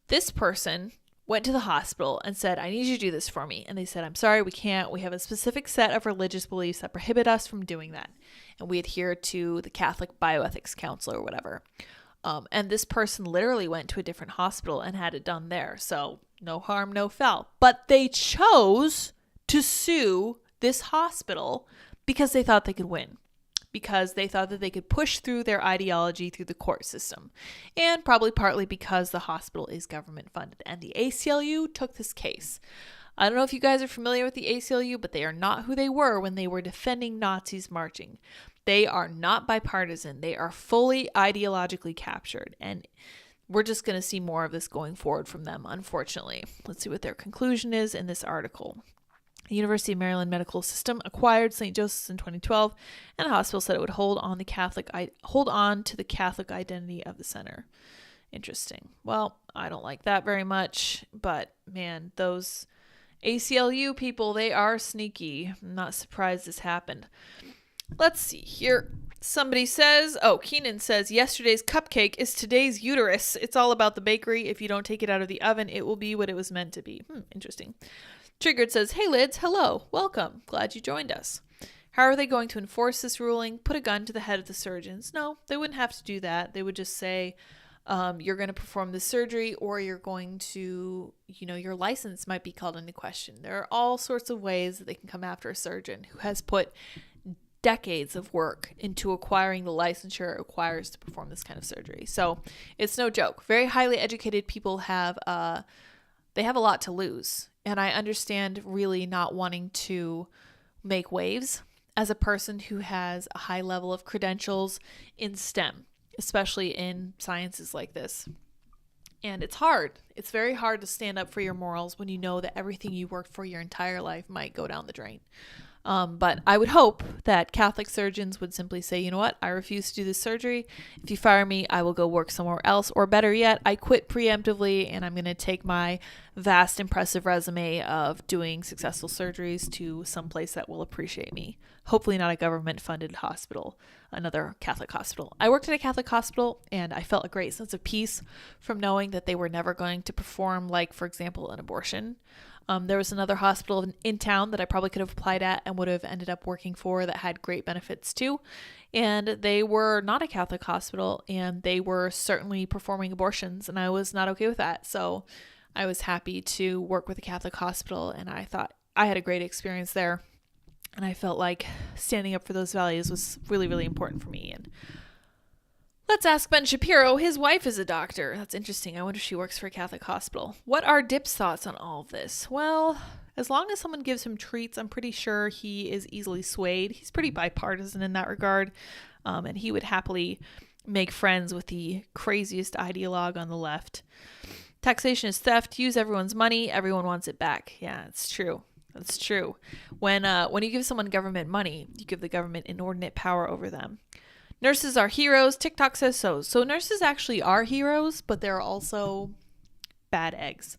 S1: This person went to the hospital and said, I need you to do this for me. And they said, I'm sorry, we can't. We have a specific set of religious beliefs that prohibit us from doing that. And we adhere to the Catholic Bioethics Council or whatever. And this person literally went to a different hospital and had it done there. So no harm, no foul. But they chose to sue this hospital because they thought they could win. because they thought that they could push through their ideology through the court system, and probably partly because the hospital is government funded. And the ACLU took this case. I don't know if you guys are familiar with the ACLU, but they are not who they were when they were defending Nazis marching. They are not bipartisan. They are fully ideologically captured. And we're just going to see more of this going forward from them, unfortunately. Let's see what their conclusion is in this article. The University of Maryland Medical System acquired St. Joseph's in 2012, and the hospital said it would hold on to the Catholic identity of the center. Interesting. Well, I don't like that very much, but man, those ACLU people, they are sneaky. I'm not surprised this happened. Let's see here. Somebody says, Keenan says, yesterday's cupcake is today's uterus. It's all about the bakery. If you don't take it out of the oven, it will be what it was meant to be. Interesting. Triggered says, hey Lids, hello, welcome, glad you joined us. How are they going to enforce this ruling? Put a gun to the head of the surgeons? No, they wouldn't have to do that. They would just say, you're going to perform the surgery, or you're going to, your license might be called into question. There are all sorts of ways that they can come after a surgeon who has put decades of work into acquiring the licensure it requires to perform this kind of surgery. So it's no joke. Very highly educated people have a lot to lose. And I understand really not wanting to make waves as a person who has a high level of credentials in STEM, especially in sciences like this. And it's hard. It's very hard to stand up for your morals when you know that everything you worked for your entire life might go down the drain. But I would hope that Catholic surgeons would simply say, you know what, I refuse to do this surgery. If you fire me, I will go work somewhere else. Or better yet, I quit preemptively and I'm going to take my vast, impressive resume of doing successful surgeries to someplace that will appreciate me. Hopefully not a government-funded hospital, another Catholic hospital. I worked at a Catholic hospital and I felt a great sense of peace from knowing that they were never going to perform, like, for example, an abortion. There was another hospital in town that I probably could have applied at and would have ended up working for that had great benefits too. And they were not a Catholic hospital, and they were certainly performing abortions, and I was not okay with that. So I was happy to work with a Catholic hospital, and I thought I had a great experience there. And I felt like standing up for those values was really, really important for me. And let's ask Ben Shapiro. His wife is a doctor. That's interesting. I wonder if she works for a Catholic hospital. What are Dip's thoughts on all of this? Well, as long as someone gives him treats, I'm pretty sure he is easily swayed. He's pretty bipartisan in that regard. And he would happily make friends with the craziest ideologue on the left. Taxation is theft. Use everyone's money. Everyone wants it back. Yeah, it's true. That's true. When you give someone government money, you give the government inordinate power over them. Nurses are heroes. TikTok says so. So nurses actually are heroes, but they're also bad eggs.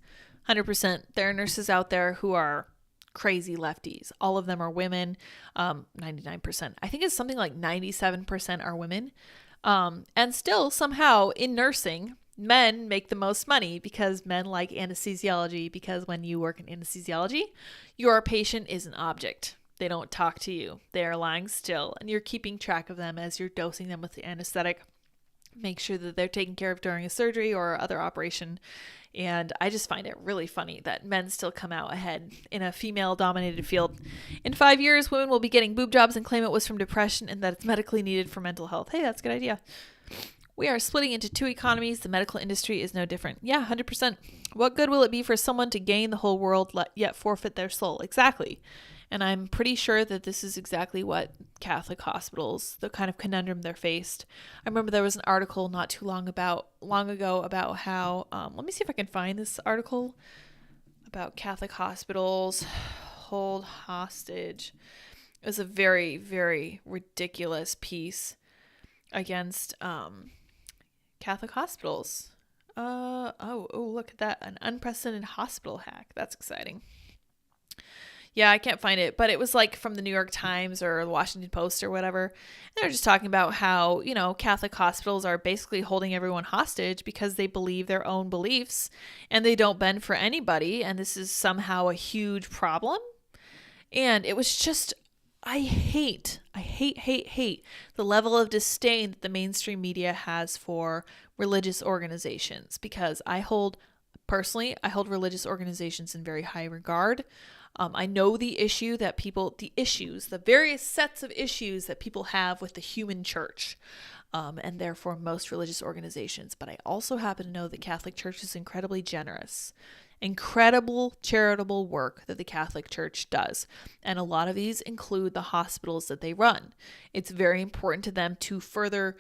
S1: 100%. There are nurses out there who are crazy lefties. All of them are women. 99%. I think it's something like 97% are women. And still, somehow, in nursing, men make the most money because men like anesthesiology, because when you work in anesthesiology, your patient is an object. They don't talk to you. They are lying still, and you're keeping track of them as you're dosing them with the anesthetic. Make sure that they're taken care of during a surgery or other operation. And I just find it really funny that men still come out ahead in a female-dominated field. In 5 years, women will be getting boob jobs and claim it was from depression and that it's medically needed for mental health. Hey, that's a good idea. We are splitting into two economies. The medical industry is no different. Yeah, 100%. What good will it be for someone to gain the whole world yet forfeit their soul? Exactly. And I'm pretty sure that this is exactly what Catholic hospitals, the kind of conundrum they're faced. I remember there was an article not too long ago about how, let me see if I can find this article about Catholic hospitals hold hostage. It was a very, very ridiculous piece against Catholic hospitals. Look at that. An unprecedented hospital hack. That's exciting. Yeah, I can't find it, but it was like from the New York Times or the Washington Post or whatever. And they're just talking about how, Catholic hospitals are basically holding everyone hostage because they believe their own beliefs and they don't bend for anybody. And this is somehow a huge problem. And it was just, I hate the level of disdain that the mainstream media has for religious organizations, because I hold religious organizations in very high regard. I know the various sets of issues that people have with the human church, and therefore most religious organizations. But I also happen to know the Catholic Church is incredibly generous. Incredible charitable work that the Catholic Church does. And a lot of these include the hospitals that they run. It's very important to them to further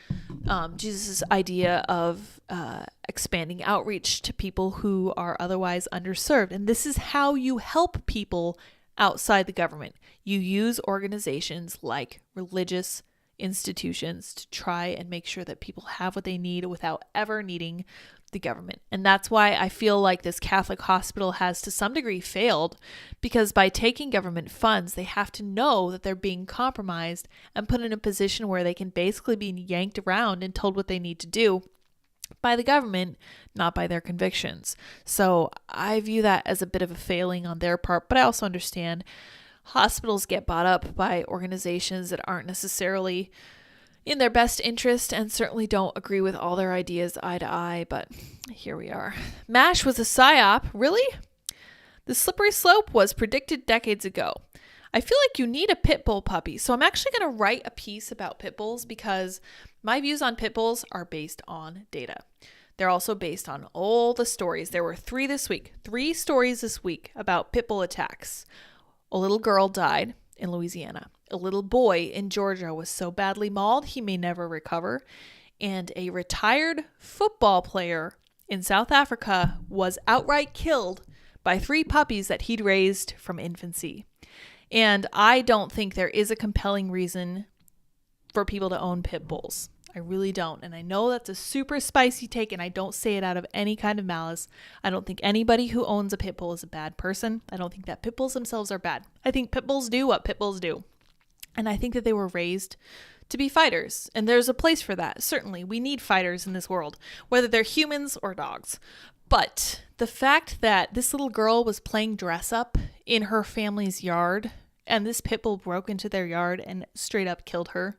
S1: Jesus' idea of expanding outreach to people who are otherwise underserved. And this is how you help people outside the government. You use organizations like religious institutions to try and make sure that people have what they need without ever needing the government. And that's why I feel like this Catholic hospital has to some degree failed, because by taking government funds, they have to know that they're being compromised and put in a position where they can basically be yanked around and told what they need to do by the government, not by their convictions. So I view that as a bit of a failing on their part, but I also understand hospitals get bought up by organizations that aren't necessarily in their best interest and certainly don't agree with all their ideas eye to eye, but here we are. MASH was a psyop, really? The slippery slope was predicted decades ago. I feel like you need a pit bull puppy, so I'm actually going to write a piece about pit bulls because my views on pit bulls are based on data. They're also based on all the stories. There were 3 stories this week about pit bull attacks. A little girl died in Louisiana. A little boy in Georgia was so badly mauled he may never recover. And a retired football player in South Africa was outright killed by 3 puppies that he'd raised from infancy. And I don't think there is a compelling reason for people to own pit bulls. I really don't. And I know that's a super spicy take, and I don't say it out of any kind of malice. I don't think anybody who owns a pit bull is a bad person. I don't think that pit bulls themselves are bad. I think pit bulls do what pit bulls do. And I think that they were raised to be fighters. And there's a place for that. Certainly, we need fighters in this world, whether they're humans or dogs. But the fact that this little girl was playing dress up in her family's yard, and this pit bull broke into their yard and straight up killed her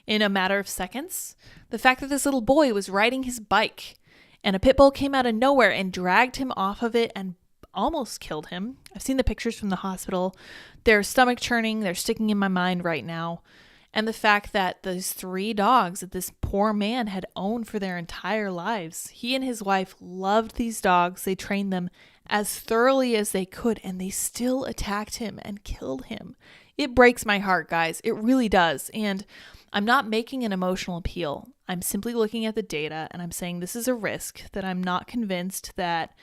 S1: in a matter of seconds. The fact that this little boy was riding his bike and a pit bull came out of nowhere and dragged him off of it and almost killed him. I've seen the pictures from the hospital. They're stomach churning. They're sticking in my mind right now. And the fact that those 3 dogs that this poor man had owned for their entire lives, he and his wife loved these dogs. They trained them as thoroughly as they could, and they still attacked him and killed him. It breaks my heart, guys. It really does. And I'm not making an emotional appeal. I'm simply looking at the data, and I'm saying this is a risk that I'm not convinced that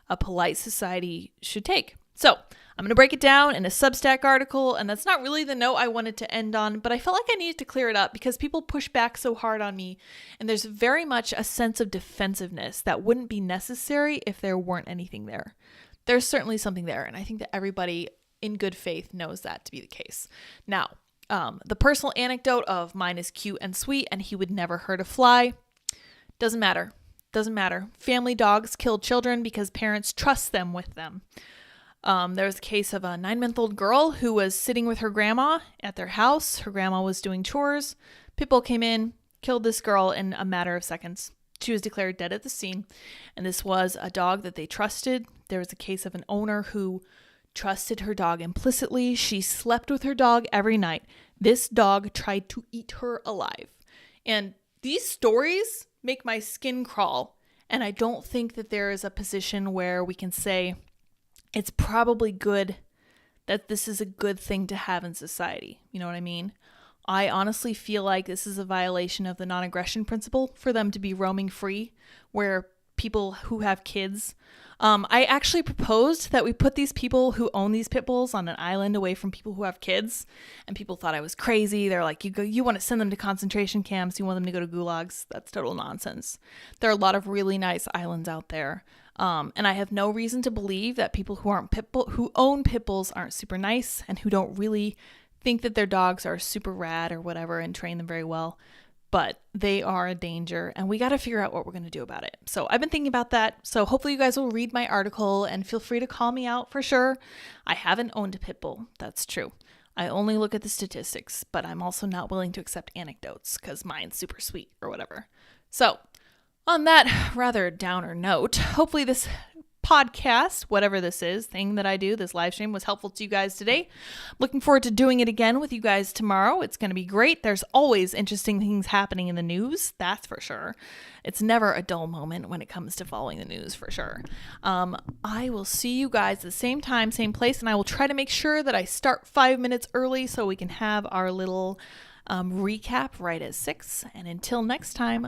S1: a polite society should take. So I'm going to break it down in a Substack article, and that's not really the note I wanted to end on, but I felt like I needed to clear it up because people push back so hard on me, and there's very much a sense of defensive that wouldn't be necessary if there weren't anything there. There's certainly something there, and I think that everybody in good faith knows that to be the case. Now, the personal anecdote of mine is cute and sweet, and he would never hurt a fly. Doesn't matter. Family dogs kill children because parents trust them with them. There was a case of a 9-month-old girl who was sitting with her grandma at their house. Her grandma was doing chores. Pitbull came in, killed this girl in a matter of seconds. She was declared dead at the scene. And this was a dog that they trusted. There was a case of an owner who trusted her dog implicitly. She slept with her dog every night. This dog tried to eat her alive. And these stories make my skin crawl. And I don't think that there is a position where we can say it's probably good that this is a good thing to have in society. You know what I mean? I honestly feel like this is a violation of the non-aggression principle for them to be roaming free, where people who have kids. I actually proposed that we put these people who own these pit bulls on an island away from people who have kids, and people thought I was crazy. They're like, you want to send them to concentration camps, you want them to go to gulags. That's total nonsense. There are a lot of really nice islands out there. And I have no reason to believe that people who own pit bulls aren't super nice and who don't really think that their dogs are super rad or whatever and train them very well. But they are a danger, and we got to figure out what we're going to do about it. So I've been thinking about that. So hopefully you guys will read my article and feel free to call me out for sure. I haven't owned a pit bull. That's true. I only look at the statistics, but I'm also not willing to accept anecdotes because mine's super sweet or whatever. So on that rather downer note, hopefully this podcast, whatever this is, thing that I do, this live stream was helpful to you guys today. Looking forward to doing it again with you guys tomorrow. It's going to be great. There's always interesting things happening in the news, that's for sure. It's never a dull moment when it comes to following the news, for sure. I will see you guys at the same time, same place, and I will try to make sure that I start 5 minutes early so we can have our little recap right at 6. And until next time,